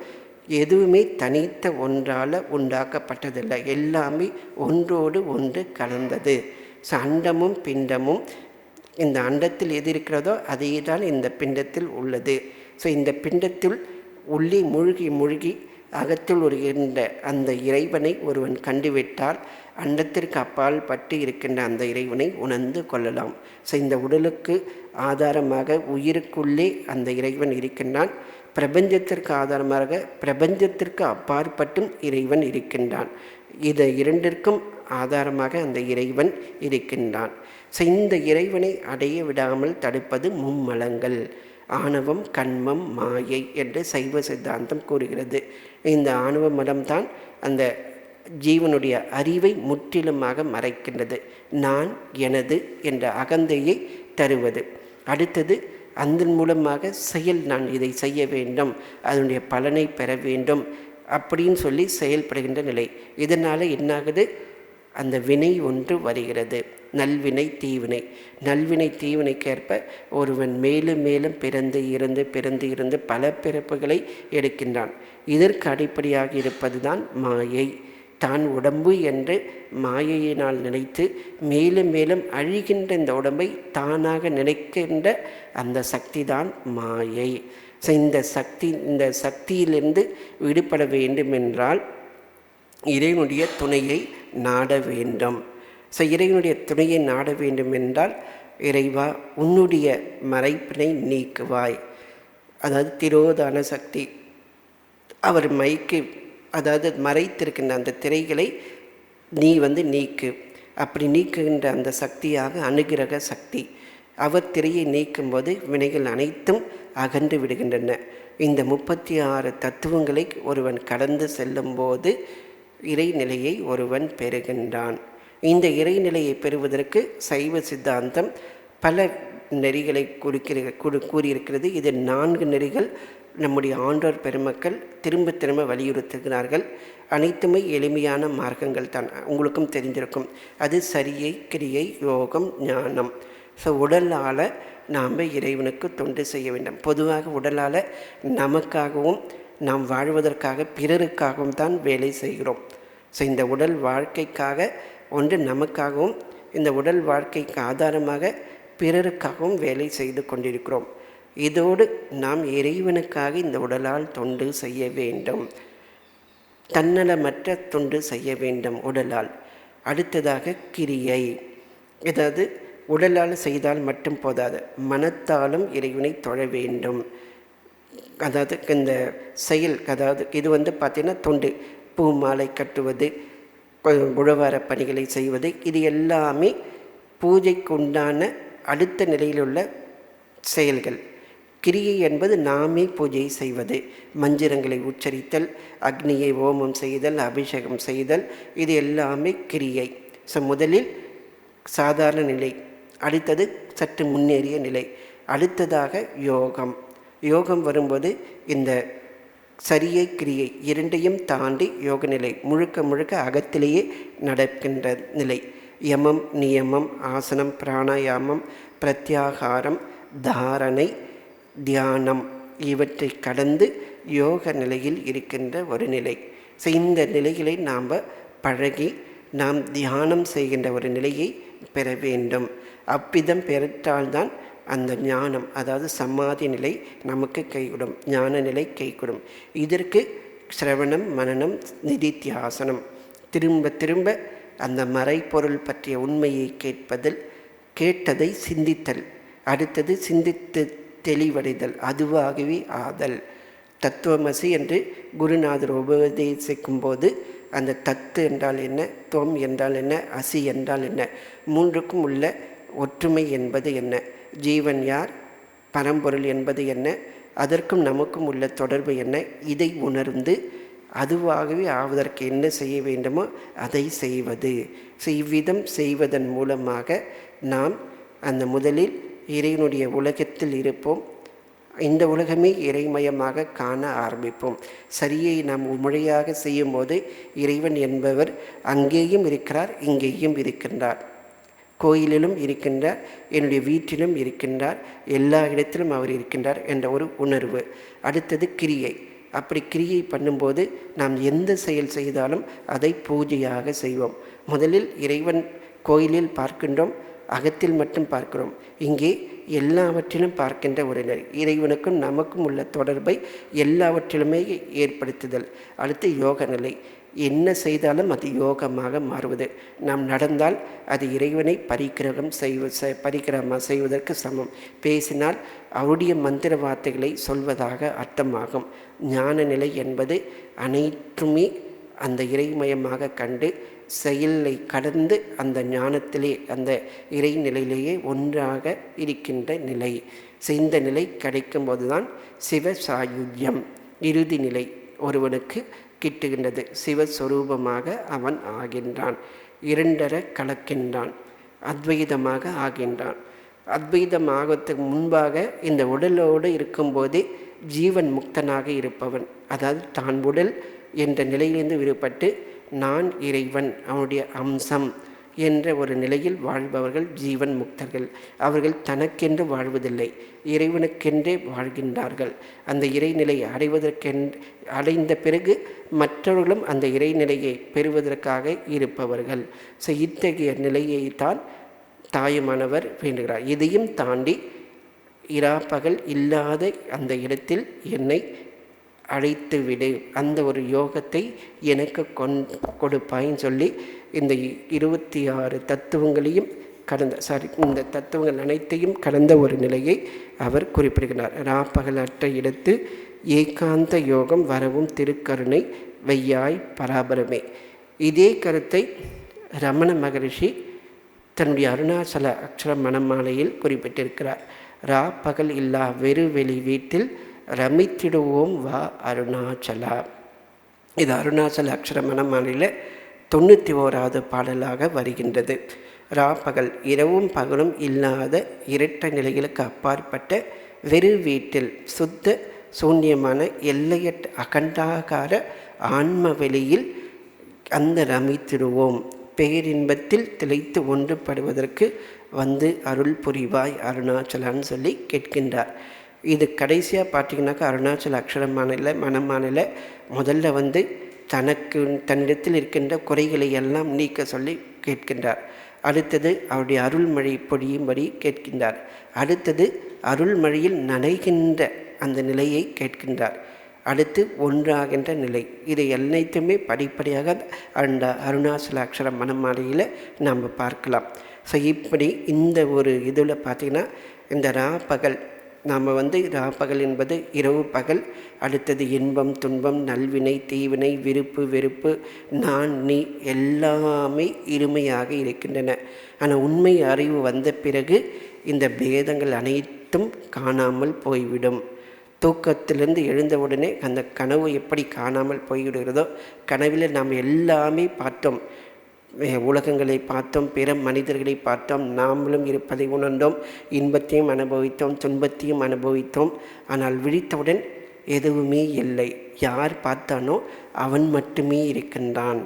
எதுவுமே தனித்த ஒன்றால் உண்டாக்கப்பட்டதில்லை, எல்லாமே ஒன்றோடு ஒன்று கலந்தது. அண்டமும் பிண்டமும், இந்த அண்டத்தில் எது இருக்கிறதோ அதே தான் இந்த பிண்டத்தில் உள்ளது. இந்த பிண்டத்தில் உள்ளே மூழ்கி அகத்தில் இருக்கின்ற அந்த இறைவனை ஒருவன் கண்டுவிட்டால் அண்டத்திற்கு அப்பால் பட்டு இருக்கின்ற அந்த இறைவனை உணர்ந்து கொள்ளலாம். இந்த உடலுக்கு ஆதாரமாக உயிருக்குள்ளே அந்த இறைவன் இருக்கின்றான். பிரபஞ்சத்திற்கு ஆதாரமாக பிரபஞ்சத்திற்கு அப்பாற்பட்டும் இறைவன் இருக்கின்றான். இது இரண்டிற்கும் ஆதாரமாக அந்த இறைவன் இருக்கின்றான். இந்த இறைவனை அடைய விடாமல் தடுப்பது மும்மலங்கள், ஆணவம், கண்மம், மாயை என்று சைவ சித்தாந்தம் கூறுகிறது. இந்த ஆணவ மலம்தான் அந்த ஜீவனுடைய அறிவை முற்றிலுமாக மறைக்கின்றது. நான், எனது என்ற அகந்தையை தருவது. அடுத்தது அதன் மூலமாக செயல், நான் இதை செய்ய வேண்டும், அதனுடைய பலனை பெற வேண்டும் அப்படின்னு சொல்லி செயல்படுகின்ற நிலை. இதனால் என்னாகுது? அந்த வினை ஒன்று வருகிறது, நல்வினை, தீவினை. நல்வினை தீவினைக்கேற்ப ஒருவன் மேலும் மேலும் பிறந்து இருந்து பல பிறப்புகளை எடுக்கின்றான். இதற்கு அடிப்படையாக இருப்பது தான் மாயை. தான் உடம்பு என்று மாயையினால் நினைத்து மேலும் மேலும் அழிகின்ற இந்த உடம்பை தானாக நினைக்கின்ற அந்த சக்தி தான் மாயை. இந்த சக்தியிலிருந்து விடுபட வேண்டும் என்றால் இறைவனுடைய துணையை நாட வேண்டும். இறைவனுடைய துணையை நாட வேண்டும் என்றால், இறைவா உன்னுடைய மறைப்பினை நீக்குவாய், அதாவது திரோதான சக்தி, அவர் அதாவது மறைத்திருக்கின்ற அந்த திரைகளை நீ நீக்கு. அப்படி நீக்குகின்ற அந்த சக்தியாக அனுகிரக சக்தி. அவர் திரையை நீக்கும்போது வினைகள் அனைத்தும் அகன்று விடுகின்றன. இந்த 36 தத்துவங்களை ஒருவன் கடந்து செல்லும்போது இறைநிலையை ஒருவன் பெறுகின்றான். இந்த இறைநிலையை பெறுவதற்கு சைவ சித்தாந்தம் பல நெறிகளை கூறியிருக்கிறது. இது 4 நெறிகள் நம்முடைய ஆன்றோர் பெருமக்கள் திரும்ப திரும்ப வலியுறுத்துகிறார்கள். அனைத்துமே எளிமையான மார்க்கங்கள் தான், உங்களுக்கும் தெரிஞ்சிருக்கும். அது சரியை, கிரியை, யோகம், ஞானம். ஸோ உடலால் நாம் இறைவனுக்கு தொண்டு செய்ய வேண்டும். பொதுவாக உடலால் நமக்காகவும் நாம் வாழ்வதற்காக பிறருக்காகவும் தான் வேலை செய்கிறோம். ஸோ இந்த உடல் வாழ்க்கைக்காக ஒன்று நமக்காகவும் இந்த உடல் வாழ்க்கைக்கு ஆதாரமாக பிறருக்காகவும் வேலை செய்து கொண்டிருக்கிறோம். இதோடு நாம் இறைவனுக்காக இந்த உடலால் தொண்டு செய்ய வேண்டும். தன்னலமற்ற தொண்டு செய்ய வேண்டும் உடலால். அடுத்ததாக கிரியை. அதாவது உடலால் செய்தால் மட்டும் போதாது, மனத்தாலும் இறைவனை தொழ வேண்டும். அதாவது இந்த செயல், அதாவது இது பார்த்திங்கன்னா தொண்டு, பூ மாலை கட்டுவது, உழவார பணிகளை செய்வது, இது எல்லாமே பூஜைக்கு உண்டான அடுத்த நிலையிலுள்ள செயல்கள். கிரியை என்பது நாமே பூஜை செய்வது, மந்திரங்களை உச்சரித்தல், அக்னியை ஹோமம் செய்தல், அபிஷேகம் செய்தல், இது எல்லாமே கிரியை. ஸோ முதலில் சாதாரண நிலை, அடுத்தது சற்று முன்னேறிய நிலை, அடுத்ததாக யோகம். யோகம் வரும்போது இந்த சரியை கிரியை இரண்டையும் தாண்டி யோக நிலை முழுக்க முழுக்க அகத்திலேயே நடக்கின்ற நிலை. யமம், நியமம், ஆசனம், பிராணாயாமம், பிரத்யாகாரம், தாரணை, தியானம் இவற்றை கடந்து யோக நிலையில் இருக்கின்ற ஒரு நிலை. ஸோ இந்த நிலைகளை நாம் பழகி நாம் தியானம் செய்கின்ற ஒரு நிலையை பெற வேண்டும். அவ்விதம் பெற்றால்தான் அந்த ஞானம், அதாவது சமாதி நிலை நமக்கு கைகூடும், ஞான நிலை கைகூடும். இதற்கு சிரவணம், மனனம், நிதித்தியாசனம், திரும்ப திரும்ப அந்த மறைப்பொருள் பற்றிய உண்மையை கேட்பதில், கேட்டதை சிந்தித்தல், அடுத்தது சிந்தித்து தெளிவடைதல், அதுவாகவே ஆதல். தத்துவமசி என்று குருநாதர் உபதேசிக்கும் போது அந்த தத்து என்றால் என்ன, துவம் என்றால் என்ன, அசி என்றால் என்ன, மூன்றுக்கும் உள்ள ஒற்றுமை என்பது என்ன, ஜீவன் யார், பரம்பொருள் என்பது என்ன, அதற்கும் நமக்கும் உள்ள தொடர்பு என்ன, இதை உணர்ந்து அதுவாகவே ஆவதற்கு என்ன செய்ய வேண்டுமோ அதை செய்வது. ஸோ இவ்விதம் செய்வதன் மூலமாக நாம் அந்த முதலில் இறைவனுடைய உலகத்தில் இருப்போம். இந்த உலகமே இறைமயமாக காண ஆரம்பிப்போம். சரியை நாம் முறையாக செய்யும்போது இறைவன் என்பவர் அங்கேயும் இருக்கிறார், இங்கேயும் இருக்கின்றார். கோயிலிலும் இருக்கின்றார், என்னுடைய வீட்டிலும் இருக்கின்றார், எல்லா இடத்திலும் அவர் இருக்கின்றார் என்ற ஒரு உணர்வு. அடுத்தது கிரியை. அப்படி கிரியை பண்ணும்போது நாம் எந்த செயல் செய்தாலும் அதை பூஜையாக செய்வோம். முதலில் இறைவன் கோயிலில் பார்க்கின்றோம், அகத்தில் மட்டும் பார்க்கிறோம். இங்கே எல்லாவற்றிலும் பார்க்கின்ற ஒரு நிலை, இறைவனுக்கும் நமக்கும் உள்ள தொடர்பை எல்லாவற்றிலுமே ஏற்படுத்துதல். அடுத்து யோக நிலை. என்ன செய்தாலும் அது யோகமாக மாறுவது. நாம் நடந்தால் அது இறைவனை பரிக்கிரமா செய்வதற்கு சமம். பேசினால் அவருடைய மந்திர வார்த்தைகளை சொல்வதாக அர்த்தமாகும். ஞான நிலை என்பது அனைத்துமே அந்த இறைமயமாக கண்டு செயலை கடந்து அந்த ஞானத்திலே, அந்த இறைநிலையிலேயே ஒன்றாக இருக்கின்ற நிலை. இந்த நிலை கிடைக்கும்போது தான் சிவசாயுஜ்யம், இறுதி நிலை ஒருவனுக்கு கிட்டுகின்றது. சிவஸ்வரூபமாக அவன் ஆகின்றான், இரண்டர கலக்கின்றான், அத்வைதமாக ஆகின்றான். அத்வைதமாகத்துக்கு முன்பாக இந்த உடலோடு இருக்கும்போதே ஜீவன் முக்தனாக இருப்பவன், அதாவது தான் உடல் என்ற நிலையிலிருந்து விடுபட்டு நான் இறைவன், அவனுடைய அம்சம் என்ற ஒரு நிலையில் வாழ்பவர்கள் ஜீவன் முக்தர்கள். அவர்கள் தனக்கென்று வாழ்வதில்லை, இறைவனுக்கென்றே வாழ்கின்றார்கள். அந்த இறைநிலை அடைந்த பிறகு மற்றவர்களும் அந்த இறைநிலையை பெறுவதற்காக இருப்பவர்கள். ஸோ இத்தகைய நிலையைத்தான் தாயுமானவர் வேண்டுகிறார். இதையும் தாண்டி இராப்பகல் இல்லாத அந்த இடத்தில் என்னை அழைத்து விடு, அந்த ஒரு யோகத்தை எனக்கு கொடுப்பாயின்னு சொல்லி இந்த 26 தத்துவங்களையும் இந்த தத்துவங்கள் அனைத்தையும் கடந்த ஒரு நிலையை அவர் குறிப்பிடுகிறார். ராப்பகலற்ற இடத்து ஏகாந்த யோகம் வரவும் திருக்கருணை வையாய் பராபரமே. இதே கருத்தை ரமண மகரிஷி தன்னுடைய அருணாச்சல அக்ஷர மணமாலையில் குறிப்பிட்டிருக்கிறார். ராப்பகல் இல்லா வெறுவெளி வீட்டில் ரமித்திடுவோம் வா அருணாச்சலா. இது அருணாச்சல அக்ஷர மணமாலையில் 91வது பாடலாக வருகின்றது. ராப்பகல் இரவும் பகலும் இல்லாத இரட்ட நிலைகளுக்கு அப்பாற்பட்ட வெறு வீட்டில் சுத்த சூன்யமான எல்லையற்ற அகண்டாகார ஆன்ம வெளியில் அந்த ரமித்திடுவோம். பேரின்பத்தில் திளைத்து ஒன்றுபடுவதற்கு வந்து அருள் புரிவாய் அருணாச்சலான்னு சொல்லி கேட்கின்றார். இது கடைசியாக பார்த்தீங்கன்னாக்கா அருணாச்சல அக்ஷரமானில மனமானில முதல்ல வந்து தன்னிடத்தில் இருக்கின்ற குறைகளை எல்லாம் நீக்க சொல்லி கேட்கின்றார். அடுத்தது அவருடைய அருள்மழை பொழியும்படி கேட்கின்றார். அடுத்தது அருள்மழையில் நனைகின்ற அந்த நிலையை கேட்கின்றார். அடுத்து ஒன்றாகின்ற நிலை. இதை அனைத்துமே படிப்படியாக அந்த அருணாச்சல அக்ஷர மனமாலையில் நாம் பார்க்கலாம். ஸோ இப்படி இந்த ஒரு இதில் பார்த்திங்கன்னா இந்த ராப்பகல் நாம் வந்து ராப்பகல் என்பது இரவு பகல், அடுத்தது இன்பம் துன்பம் நல்வினை தீவினை விருப்பு வெறுப்பு நான் நீ எல்லாமே இருமையாக இருக்கின்றன. ஆனால் உண்மை அறிவு வந்த பிறகு இந்த பேதங்கள் அனைத்தும் காணாமல் போய்விடும். தூக்கத்திலிருந்து எழுந்தவுடனே அந்த கனவு எப்படி காணாமல் போய்விடுகிறதோ, கனவில் நாம் எல்லாமே பார்த்தோம், உலகங்களை பார்த்தோம், பிற மனிதர்களை பார்த்தோம், நாமளும் இருப்பதை உணர்ந்தோம், இன்பத்தையும் அனுபவித்தோம், துன்பத்தையும் அனுபவித்தோம். ஆனால் விழித்தவுடன் எதுவுமே இல்லை. யார் பார்த்தானோ அவன் மட்டுமே இருக்கின்றான்.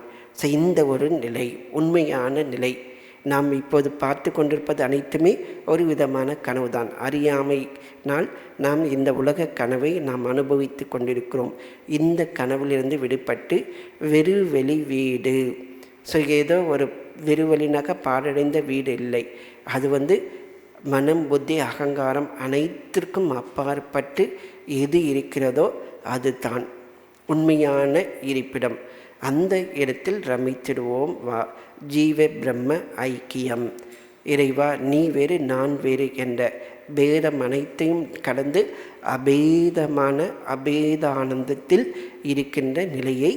இந்த ஒரு நிலை உண்மையான நிலை. நாம் இப்போது பார்த்து கொண்டிருப்பது அனைத்துமே ஒரு விதமான கனவுதான். அறியாமைனால் நாம் இந்த உலக கனவை நாம் அனுபவித்து கொண்டிருக்கிறோம். இந்த கனவிலிருந்து விடுபட்டு வெறு வெளி வீடு. ஏதோ ஒரு வெறுவெளினாக்க பாழடைந்த வீடு இல்லை. அது வந்து மனம் புத்தி அகங்காரம் அனைத்திற்கும் அப்பாற்பட்டு எது இருக்கிறதோ அது தான் உண்மையான இருப்பிடம். அந்த இடத்தில் ரமித்திடுவோம் வா. ஜீவ பிரம்ம ஐக்கியம். இறைவா நீ வேறு நான் வேறு என்ற பேதம் அனைத்தையும் கடந்து அபேதமான அபேதானந்தத்தில் இருக்கின்ற நிலையை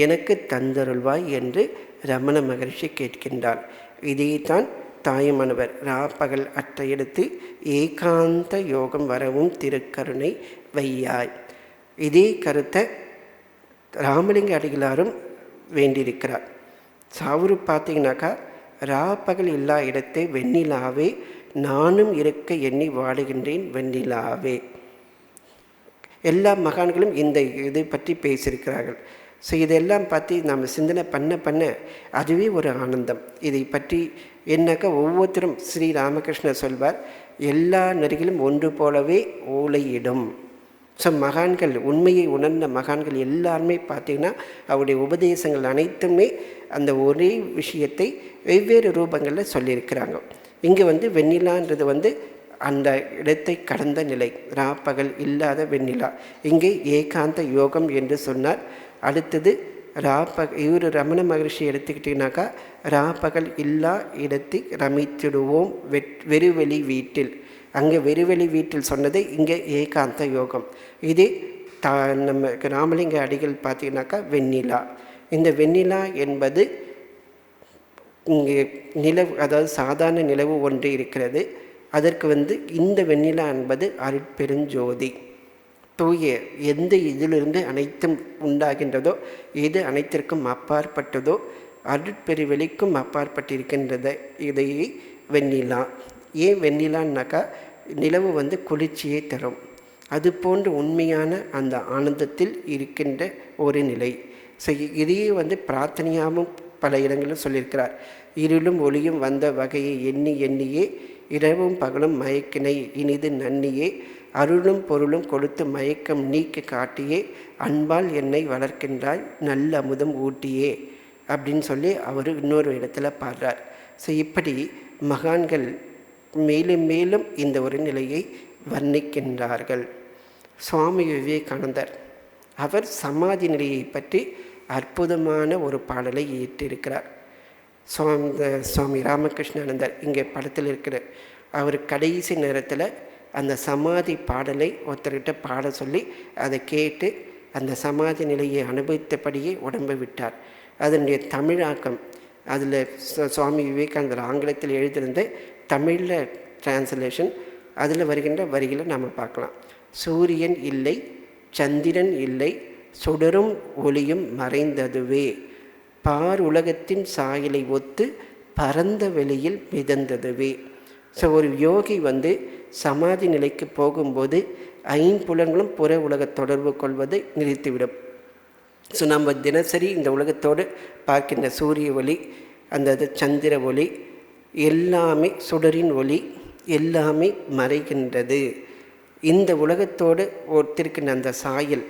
எனக்கு தந்தருள்வாய் என்று ரமண மகரிஷி கேட்கின்றார். இதைத்தான் தாயுமானவர் ராப்பகல் அற்ற எடுத்து ஏகாந்த யோகம் வரவும் திருக்கருணை வையாய். இதே கருத்தை ராமலிங்க அடிகளாரும் வேண்டியிருக்கிறார். சாவுரு பார்த்தீங்கன்னாக்கா ராப்பகல் இல்லா இடத்தை வெண்ணிலாவே நானும் இருக்க எண்ணி வாடுகின்றேன் வெண்ணிலாவே. எல்லா மகான்களும் இந்த இதை பற்றி பேசியிருக்கிறார்கள். இதெல்லாம் பற்றி நம்ம சிந்தனை பண்ண அதுவே ஒரு ஆனந்தம். இதை பற்றி என்னக்கா ஒவ்வொருத்தரும் ஸ்ரீ ராமகிருஷ்ணர் சொல்வார், எல்லா நெறிகளும் ஒன்று போலவே ஓலையிடும். மகான்கள் உண்மையை உணர்ந்த மகான்கள் எல்லாருமே பார்த்திங்கன்னா அவருடைய உபதேசங்கள் அனைத்துமே அந்த ஒரே விஷயத்தை வெவ்வேறு ரூபங்களில் சொல்லியிருக்கிறாங்க. இங்கே வந்து வெண்ணிலான்றது வந்து அந்த இடத்தை கடந்த நிலை, ராப்பகல் இல்லாத வெண்ணிலா. இங்கே ஏகாந்த யோகம் என்று சொன்னார். அடுத்தது இவர் ரமண மகரிஷி எடுத்துக்கிட்டிங்கனாக்கா ராப்பகல் இல்லா இடத்தை ரமித்திடுவோம் வெறுவெளி வீட்டில். அங்கே வெறுவெளி வீட்டில் சொன்னது இங்கே ஏகாந்த யோகம். இதே நம்ம ராமலிங்க அடிகள் பார்த்தீங்கன்னாக்கா வெண்ணிலா. இந்த வெண்ணிலா என்பது இங்கே நிலவு, அதாவது சாதாரண நிலவு ஒன்று இருக்கிறது. அதற்கு வந்து இந்த வெண்ணிலா என்பது அருட்பெருஞ்சோதி. தூய எந்த இதிலிருந்து அனைத்தும் உண்டாகின்றதோ, எது அனைத்திற்கும் அப்பாற்பட்டதோ, அருட்பெருவெளிக்கும் அப்பாற்பட்டிருக்கின்றத இதையே வெண்ணிலா. ஏன் வெண்ணிலான்னாக்கா நிலவு வந்து குளிர்ச்சியை தரும். அது போன்று உண்மையான அந்த ஆனந்தத்தில் இருக்கின்ற ஒரு நிலை. இதையே வந்து பிரார்த்தனையாகவும் பல இடங்களில் சொல்லியிருக்கிறார். இருளும் ஒளியும் வந்த வகையை எண்ணியே இரவும் பகலும் மயக்கினை இனிது நன்னியே அருளும் பொருளும் கொடுத்து மயக்கம் நீக்கி காட்டியே அன்பால் என்னை வளர்க்கின்றாய் நல்ல அமுதம் ஊட்டியே அப்படின்னு சொல்லி அவர் இன்னொரு இடத்துல பாடுறார். இப்படி மகான்கள் மேலும் மேலும் இந்த ஒரு நிலையை வர்ணிக்கின்றார்கள். சுவாமி விவேகானந்தர் அவர் சமாதி நிலையை பற்றி அற்புதமான ஒரு பாடலை இயற்றியிருக்கிறார். சுவாமி ராமகிருஷ்ணானந்தர் இங்கே படத்தில் இருக்கிற அவர் கடைசி நேரத்தில் அந்த சமாதி பாடலை ஒருத்தர்கிட்ட பாட சொல்லி அதை கேட்டு அந்த சமாதி நிலையை அனுபவித்தபடியே உடம்பை விட்டார். அதனுடைய தமிழாக்கம் அதில் சுவாமி விவேகானந்தர் ஆங்கிலத்தில் எழுதியிருந்த தமிழில் டிரான்ஸ்லேஷன் அதில் வருகின்ற வரிகளை நாம் பார்க்கலாம். சூரியன் இல்லை, சந்திரன் இல்லை, சுடரும் ஒளியும் மறைந்ததுவே, பார் உலகத்தின் சாயலை ஒத்து பரந்த வெளியில் மிதந்ததுவே. ஸோ ஒரு யோகி சமாதி நிலைக்கு போகும்போது ஐம்புலன்களும் புற உலக தொடர்பு கொள்வதை நிறுத்திவிடும். ஸோ நம்ம தினசரி இந்த உலகத்தோடு பார்க்கின்ற சூரிய ஒளி, அந்த சந்திர ஒளி எல்லாமே, சுடரின் ஒளி எல்லாமே மறைகின்றது. இந்த உலகத்தோடு ஒத்திருக்கின்ற அந்த சாயல்,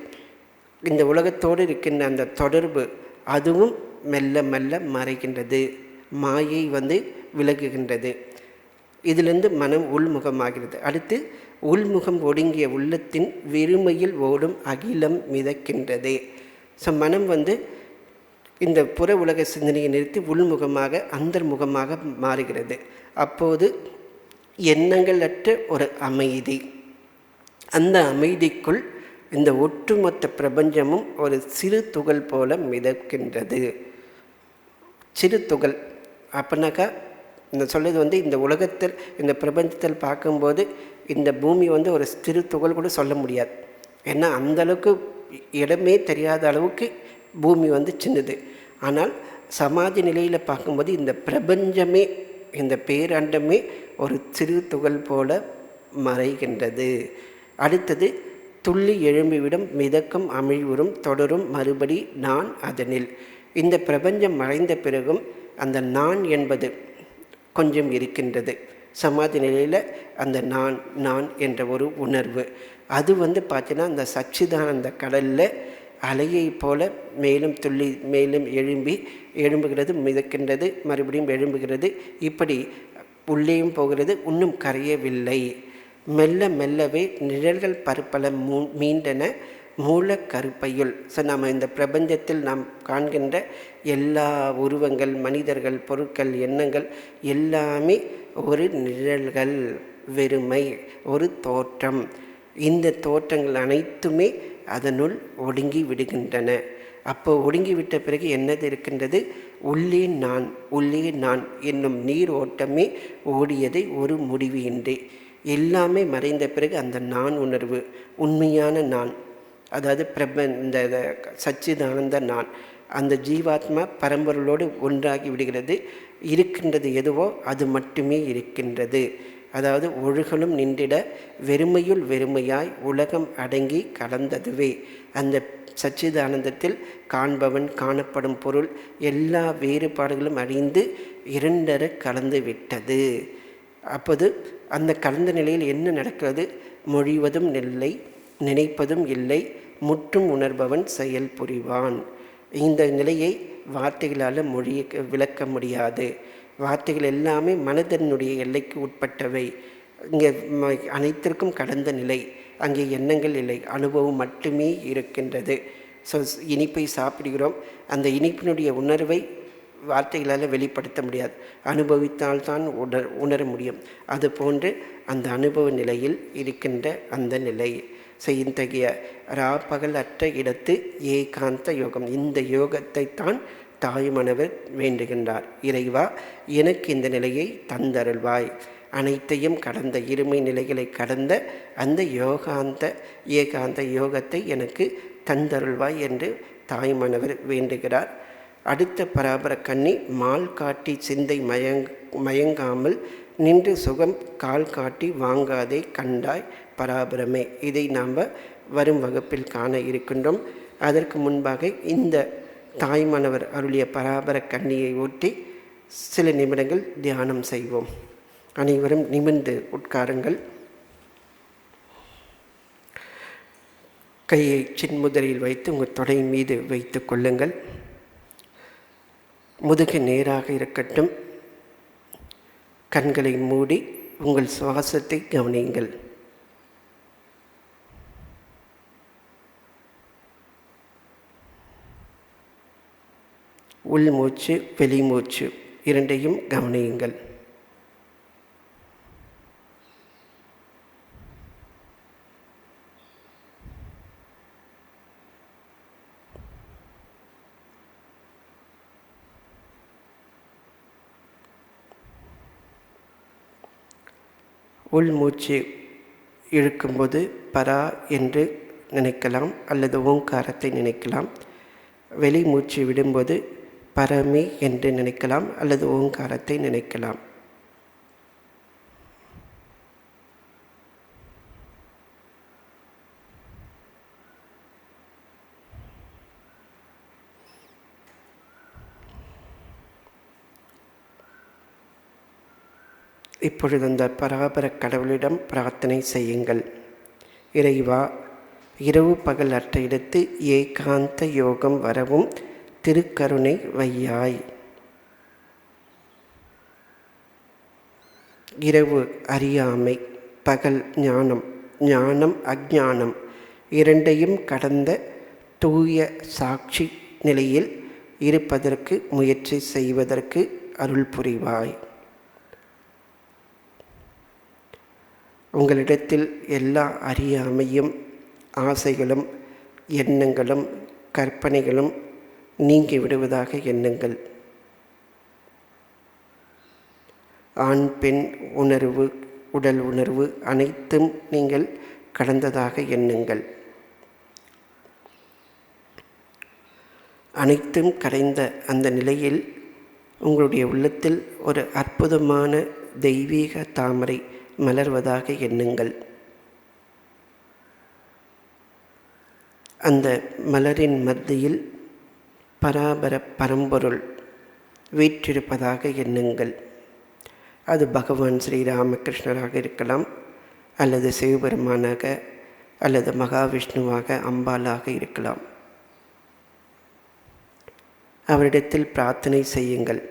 இந்த உலகத்தோடு இருக்கின்ற அந்த தொடர்பு, அதுவும் மெல்ல மெல்ல மறைகின்றது. மாயை விலகுகின்றது. இதிலிருந்து மனம் உள்முகமாகிறது. அடுத்து உள்முகம் ஒடுங்கிய உள்ளத்தின் வெறுமையில் ஓடும் அகிலம் மிதக்கின்றது. ஸோ மனம் இந்த புற உலக சிந்தனையை நிறுத்தி உள்முகமாக அந்தர்முகமாக மாறுகிறது. அப்போது எண்ணங்கள் அற்ற ஒரு அமைதி, அந்த அமைதிக்குள் இந்த ஒட்டுமொத்த பிரபஞ்சமும் ஒரு சிறு துகள் போல மிதக்கின்றது. சிறு துகள் அப்படின்னாக்கா இந்த சொல்லுது இந்த உலகத்தில், இந்த பிரபஞ்சத்தில் பார்க்கும்போது இந்த பூமி ஒரு சிறு துகள் கூட சொல்ல முடியாது. ஏன்னா அந்தளவுக்கு இடமே தெரியாத அளவுக்கு பூமி சின்னது. ஆனால் சமாதி நிலையில் பார்க்கும்போது இந்த பிரபஞ்சமே, இந்த பேரண்டமே ஒரு சிறு துகள் போல மறைகின்றது. அடுத்தது துள்ளி எழும்பிவிடும் மிதக்கும் அமிழ்வுறும் தொடரும் மறுபடி நான் அதனில். இந்த பிரபஞ்சம் மறைந்த பிறகும் அந்த நான் என்பது கொஞ்சம் இருக்கின்றது. சமாதி நிலையில் அந்த நான் நான் என்ற ஒரு உணர்வு, அது பார்த்தீங்கன்னா அந்த சச்சிதானந்த கடலில் அலையை போல மேலும் துள்ளி மேலும் எழும்புகிறது, மிதக்கின்றது, மறுபடியும் எழும்புகிறது. இப்படி உள்ளேயும் போகிறது, இன்னும் கரையவில்லை. மெல்ல மெல்லவே நிழல்கள் பற்பல மீண்டன மூல கருப்பையுள். ஸோ நம்ம இந்த பிரபஞ்சத்தில் நாம் காண்கின்ற எல்லா உருவங்கள், மனிதர்கள், பொருட்கள், எண்ணங்கள் எல்லாமே ஒரு நிழல்கள், வெறுமை, ஒரு தோற்றம். இந்த தோற்றங்கள் அனைத்துமே அதனுள் ஒடுங்கி விடுகின்றன. அப்போ ஒடுங்கி விட்ட பிறகு என்னது இருக்கின்றது? உள்ளே நான், உள்ளே நான் என்னும் நீர் ஓட்டமே ஓடியதை ஒரு முடிவு இன்றி. எல்லாமே மறைந்த பிறகு அந்த நான் உணர்வு, உண்மையான நான், அதாவது இந்த சச்சிதானந்த நான், அந்த ஜீவாத்மா பரம்பொருளோடு ஒன்றாகி விடுகிறது. இருக்கின்றது எதுவோ அது மட்டுமே இருக்கின்றது. அதாவது ஒழுகலும் நின்றிட வெறுமையுள் வெறுமையாய் உலகம் அடங்கி கலந்ததுவே. அந்த சச்சிதானந்தத்தில் காண்பவன், காணப்படும் பொருள் எல்லா வேறுபாடுகளும் அழிந்து இரண்டர கலந்து விட்டது. அப்போது அந்த கலந்த நிலையில் என்ன நடக்கிறது? மொழிவதும் இல்லை, நினைப்பதும் இல்லை, முற்றும் உணர்பவன் செயல் புரிவான். இந்த நிலையை வார்த்தைகளால் விளக்க முடியாது. வார்த்தைகள் எல்லாமே மனதனுடைய எல்லைக்கு உட்பட்டவை. இங்கே அனைத்திற்கும் கடந்த நிலை. அங்கே எண்ணங்கள் இல்லை, அனுபவம் மட்டுமே இருக்கின்றது. ஸோ இனிப்பை சாப்பிடுகிறோம், அந்த இனிப்பினுடைய உணர்வை வார்த்தைகளால் வெளிப்படுத்த முடியாது, அனுபவித்தால்தான் உணர முடியும். அதுபோன்று அந்த அனுபவ நிலையில் இருக்கின்ற அந்த நிலை. ஸோ இத்தகைய ராப்பகல் அற்ற இடத்து ஏகாந்த யோகம், இந்த யோகத்தை தான் தாயுமானவர் வேண்டுகின்றார். இறைவா, எனக்கு இந்த நிலையை தந்தருள்வாய், அனைத்தையும் கடந்த இருமை நிலைகளை கடந்த அந்த ஏகாந்த யோகத்தை எனக்கு தந்தருள்வாய் என்று தாயுமானவர் வேண்டுகிறார். அடுத்த பராபர கன்னி மால் காட்டி சிந்தை மயங்காமல் நின்று சுகம் கால் காட்டி வாங்காதே கண்டாய் பராபரமே. இதை நாம் வரும் வகுப்பில் காண இருக்கின்றோம். அதற்கு முன்பாக இந்த தாய்மானவர் அருளிய பராபர கன்னியை ஒட்டி சில நிமிடங்கள் தியானம் செய்வோம். அனைவரும் நிமிர்ந்து உட்காருங்கள். கையை சின்முதிரையில் வைத்து உங்கள் தொடை மீது வைத்து கொள்ளுங்கள். முதுகு நேராக இருக்கட்டும். கண்களை மூடி உங்கள் சுவாசத்தை கவனியுங்கள். உள்மூச்சு, வெளிமூச்சு இரண்டையும் கவனியுங்கள். உள்மூச்சு இழுக்கும்போது பரா என்று நினைக்கலாம் அல்லது ஓங்காரத்தை நினைக்கலாம். வெளிமூச்சு விடும்போது பரமி என்று நினைக்கலாம் அல்லது ஓங்காரத்தை நினைக்கலாம். இப்பொழுது அந்த பராபர கடவுளிடம் பிரார்த்தனை செய்யுங்கள். இறைவா, இரவு பகல் அற்ற இடத்து ஏகாந்த யோகம் வரவும் திருக்கருணை வையாய். இரவு அறியாமை, பகல் ஞானம், ஞானம் அஞ்ஞானம் இரண்டையும் கடந்த தூய சாட்சி நிலையில் இருப்பதற்கு முயற்சி செய்வதற்கு அருள் புரிவாய். உங்களிடத்தில் எல்லா அறியாமையும் ஆசைகளும் எண்ணங்களும் கற்பனைகளும் நீங்கி விடுவதாக எண்ணுங்கள். ஆண் பெண் உணர்வு, உடல் உணர்வு அனைத்தும் நீங்கள் கடந்ததாக எண்ணுங்கள். அனைத்தும் கரைந்த அந்த நிலையில் உங்களுடைய உள்ளத்தில் ஒரு அற்புதமான தெய்வீக தாமரை மலர்வதாக எண்ணுங்கள். அந்த மலரின் மத்தியில் பராபர பரம்பொருள் வீற்றிருப்பதாக எண்ணுங்கள். அது பகவான் ஸ்ரீராமகிருஷ்ணராக இருக்கலாம், அல்லது சிவபெருமானாக, அல்லது மகாவிஷ்ணுவாக, அம்பாலாக இருக்கலாம். அவரிடத்தில் பிரார்த்தனை செய்யுங்கள்.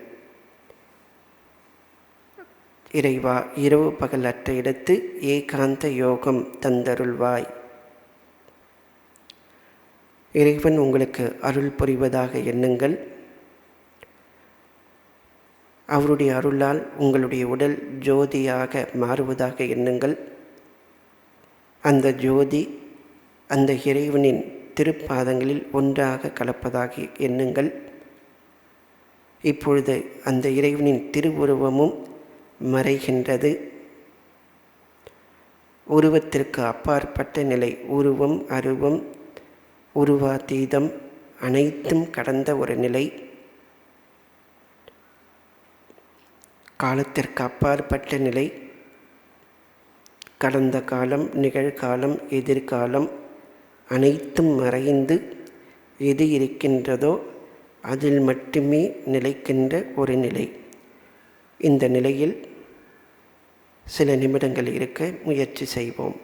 இறைவா, இரவு பகல் அற்ற இடத்து ஏகாந்த யோகம் தந்தருள்வாய். இறைவன் உங்களுக்கு அருள் புரிவதாக எண்ணுங்கள். அவருடைய அருளால் உங்களுடைய உடல் ஜோதியாக மாறுவதாக எண்ணுங்கள். அந்த ஜோதி அந்த இறைவனின் திருப்பாதங்களில் ஒன்றாக கலப்பதாக எண்ணுங்கள். இப்பொழுது அந்த இறைவனின் திருவுருவமும் மறைகின்றது. உருவத்திற்கு அப்பாற்பட்ட நிலை, உருவம் அருவம் உருவாதீதம் அனைத்தும் கடந்த ஒரு நிலை, காலத்திற்கு அப்பாற்பட்ட நிலை, கடந்த காலம், நிகழ்காலம், எதிர்காலம் அனைத்தும் மறைந்து எது இருக்கின்றதோ அதில் மட்டுமே நிலைக்கின்ற ஒரு நிலை. இந்த நிலையில் சில நிமிடங்கள் இருக்க முயற்சி செய்வோம்.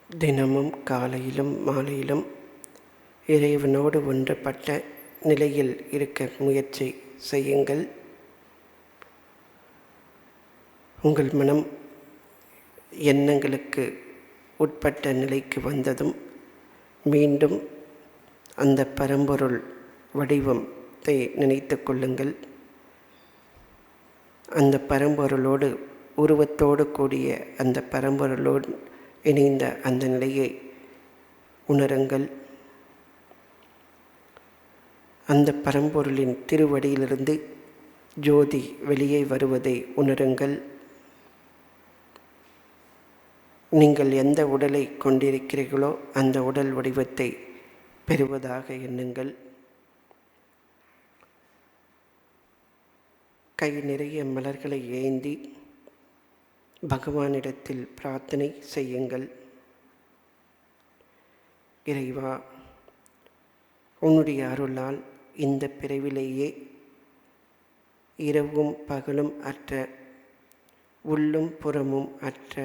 தினமும் காலையிலும் மாலையிலும் இறைவனோடு ஒன்றுபட்ட நிலையில் இருக்க முயற்சி செய்யுங்கள். உங்கள் மனம் எண்ணங்களுக்கு உட்பட்ட நிலைக்கு வந்ததும் மீண்டும் அந்த பரம்பொருள் வடிவத்தை நினைத்து கொள்ளுங்கள். அந்த பரம்பொருளோடு உருவத்தோடு கூடிய அந்த பரம்பொருளோடு இணைந்த அந்த நிலையை உணருங்கள். அந்த பரம்பொருளின் திருவடியிலிருந்து ஜோதி வெளியே வருவதை உணருங்கள். நீங்கள் எந்த உடலை கொண்டிருக்கிறீர்களோ அந்த உடல் வடிவத்தை பெறுவதாக எண்ணுங்கள். கை நிறைய மலர்களை ஏந்தி பகவானிடத்தில் பிரார்த்தனை செய்யுங்கள். இறைவா, உன்னுடைய அருளால் இந்த பிறவிலேயே இரவும் பகலும் அற்ற, உள்ளும் புறமும் அற்ற,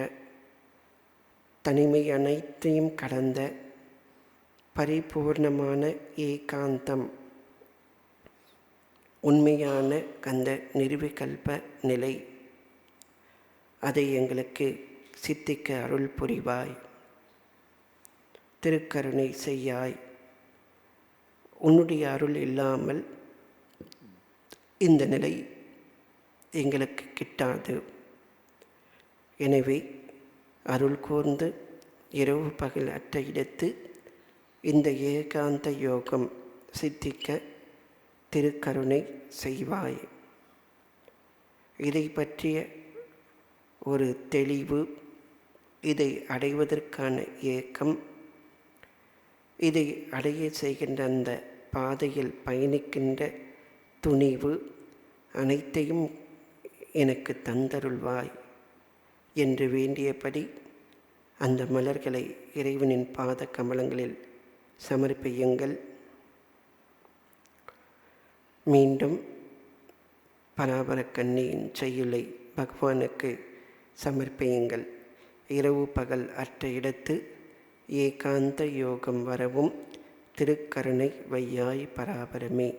தனிமை அனைத்தையும் கடந்த பரிபூர்ணமான ஏகாந்தம், உண்மையான அந்த நிர்விகல்ப நிலை, அதை எங்களுக்கு சித்திக்க அருள் புரிவாய். திருக்கருணை செய்யாய். உன்னுடைய அருள் இல்லாமல் இந்த நிலை எங்களுக்கு கிட்டாது. எனவே அருள் கூர்ந்து இரவு பகல் அற்ற இடத்து இந்த ஏகாந்த யோகம் சித்திக்க திருக்கருணை செய்வாய். இதை பற்றிய ஒரு தெளிவு, இதை அடைவதற்கான ஏக்கம், இதை அடைய செய்கின்ற அந்த பாதையில் பயணிக்கின்ற துணிவு அனைத்தையும் எனக்கு தந்தருள்வாய் என்று வேண்டியபடி அந்த மலர்களை இறைவனின் பாத கமலங்களில் சமர்ப்பியுங்கள். மீண்டும் பராபரக்கண்ணியின் செய்யுளை பகவானுக்கு சமர்ப்பியுங்கள். இரவு பகல் அற்ற இடத்து ஏகாந்த யோகம் வரவும் திருக்கருணை வையாய் பராபரமே.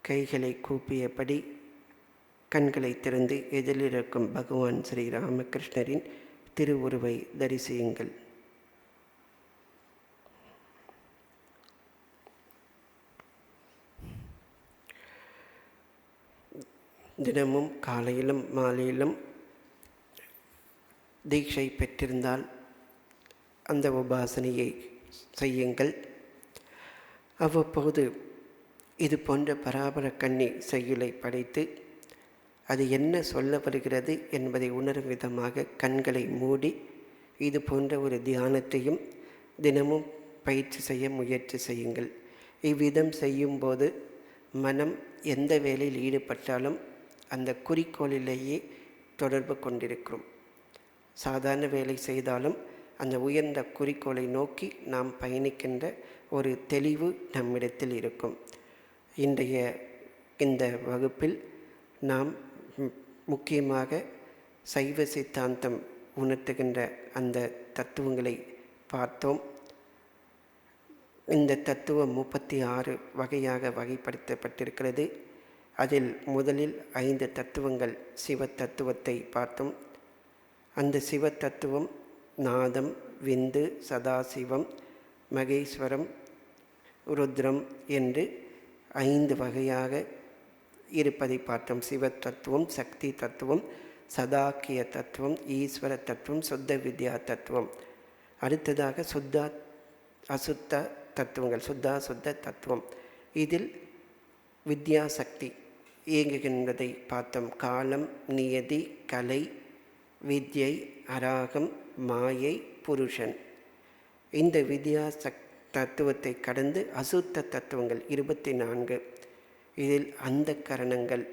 கைகளை கூப்பியபடி கண்களை திறந்து எதிரிருக்கும் பகவான் ஸ்ரீ ராமகிருஷ்ணரின் திருவுருவை தரிசியுங்கள். தினமும் காலையிலும் மாலையிலும் தீட்சை பெற்றிருந்தால் அந்த உபாசனையை செய்யுங்கள். அவ்வப்போது இது போன்ற பராபர கண்ணி செய்யுளை படைத்து அது என்ன சொல்ல வருகிறது என்பதை உணரும் விதமாக கண்களை மூடி இது போன்ற ஒரு தியானத்தையும் தினமும் பயிற்சி செய்ய முயற்சி செய்யுங்கள். இவ்விதம் செய்யும்போது மனம் எந்த வேலையில் ஈடுபட்டாலும் அந்த குறிக்கோளிலேயே தொடர்பு கொண்டிருக்கிறோம். சாதாரண வேலை செய்தாலும் அந்த உயர்ந்த குறிக்கோளை நோக்கி நாம் பயணிக்கின்ற ஒரு தெளிவு நம்மிடத்தில் இருக்கும். இன்றைய இந்த வகுப்பில் நாம் முக்கியமாக சைவ சித்தாந்தம் உணர்த்துகின்ற அந்த தத்துவங்களை பார்த்தோம். இந்த தத்துவம் 36 வகையாக வகைப்படுத்தப்பட்டிருக்கிறது. அதில் முதலில் 5 தத்துவங்கள் சிவ தத்துவத்தை பார்த்தோம். அந்த சிவ தத்துவம் நாதம், விந்து, சதாசிவம், மகேஸ்வரம், ருத்ரம் என்று 5 வகையாக இருப்பதை பார்த்தோம். சிவ தத்துவம், சக்தி தத்துவம், சதாக்கிய தத்துவம், ஈஸ்வர தத்துவம், சுத்த வித்யா தத்துவம். அடுத்ததாக சுத்தா அசுத்த தத்துவங்கள், சுத்தா சுத்த தத்துவம். இதில் வித்யா சக்தி இயங்குகின்றதை பார்த்தோம். காலம், நியதி, கலை, வித்யை, அராகம், மாயை, புருஷன். இந்த வித்யா தத்துவத்தை கடந்து அசுத்த தத்துவங்கள் 24. இதில் அந்த கரணங்கள்,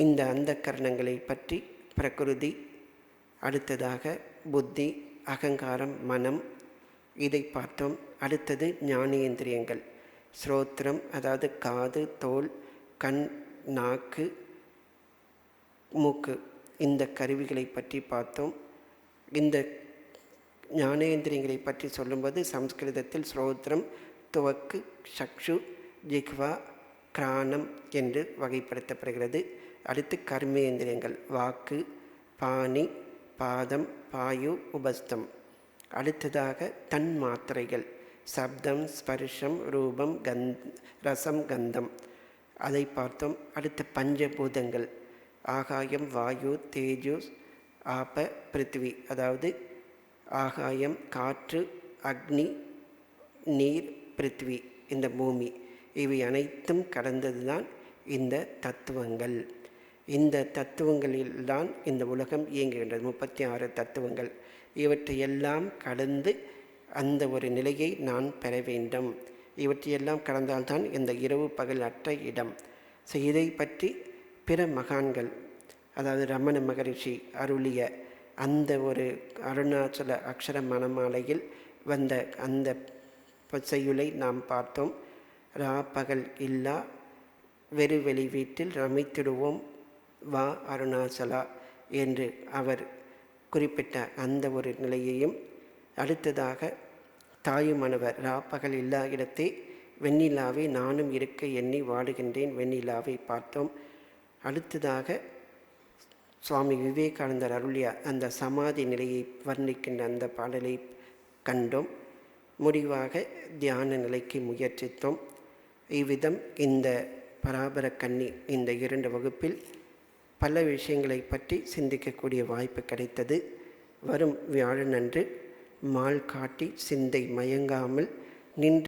இந்த அந்த கரணங்களை பற்றி பிரகிருதி, அடுத்ததாக புத்தி, அகங்காரம், மனம், இதை பார்த்தோம். அடுத்தது ஞானேந்திரியங்கள், ஸ்ரோத்திரம் அதாவது காது, தோல், கண், நாக்கு, மூக்கு, இந்த கருவிகளை பற்றி பார்த்தோம். இந்த ஞானேந்திரியங்களை பற்றி சொல்லும்போது சம்ஸ்கிருதத்தில் ஸ்ரோத்ரம், துவக்கு, சக்ஷு, ஜிஹ்வா, கிராணம் என்று வகைப்படுத்தப்படுகிறது. அடுத்து கர்மேந்திரியங்கள் வாக்கு, பாணி, பாதம், பாயு, உபஸ்தம். அடுத்ததாக தன் மாத்திரைகள் சப்தம், ஸ்பர்ஷம், ரூபம், ரசம், கந்தம், அதை பார்த்தோம். அடுத்த பஞ்சபூதங்கள் ஆகாயம், வாயு, தேஜு, ஆப, பிருத்திவி, அதாவது ஆகாயம், காற்று, அக்னி, நீர், பிருத்திவி, இந்த பூமி, இவை அனைத்தும் கடந்தது தான் இந்த தத்துவங்கள். இந்த தத்துவங்களில்தான் இந்த உலகம் இயங்குகின்றது. 36 தத்துவங்கள். இவற்றையெல்லாம் கடந்து அந்த ஒரு நிலையை நான் பெற வேண்டும். இவற்றையெல்லாம் கடந்தால்தான் இந்த இரவு பகல் அற்ற இடம். ஸோ இதை பற்றி பிற மகான்கள், அதாவது ரமண மகரிஷி அருளிய அந்த ஒரு அருணாச்சல அக்ஷர மணமாலையில் வந்த அந்த செய்யுளை நாம் பார்த்தோம். ரா பகல் இல்லா வெறுவெளி வீட்டில் ரமித்திடுவோம் வா அருணாச்சலா என்று அவர் குறிப்பிட்ட அந்த ஒரு நிலையையும், அடுத்ததாக தாயுமானவர் ராப்பகல் இல்லா இடத்தே வெண்ணிலாவை நானும் இருக்க எண்ணி வாடுகின்றேன் வெண்ணிலாவை பார்த்தோம். அடுத்ததாக சுவாமி விவேகானந்தர் அருளிய அந்த சமாதி நிலையை வர்ணிக்கின்ற அந்த பாடலை கண்டோம். முடிவாக தியான நிலைக்கு முயற்சித்தோம். இவ்விதம் இந்த பராபர கன்னி இந்த 2 வகுப்பில் பல விஷயங்களை பற்றி சிந்திக்கக்கூடிய வாய்ப்பு கிடைத்தது. வரும் வியாழனன்று மால் காட்டி சிந்தை மயங்காமல் நின்று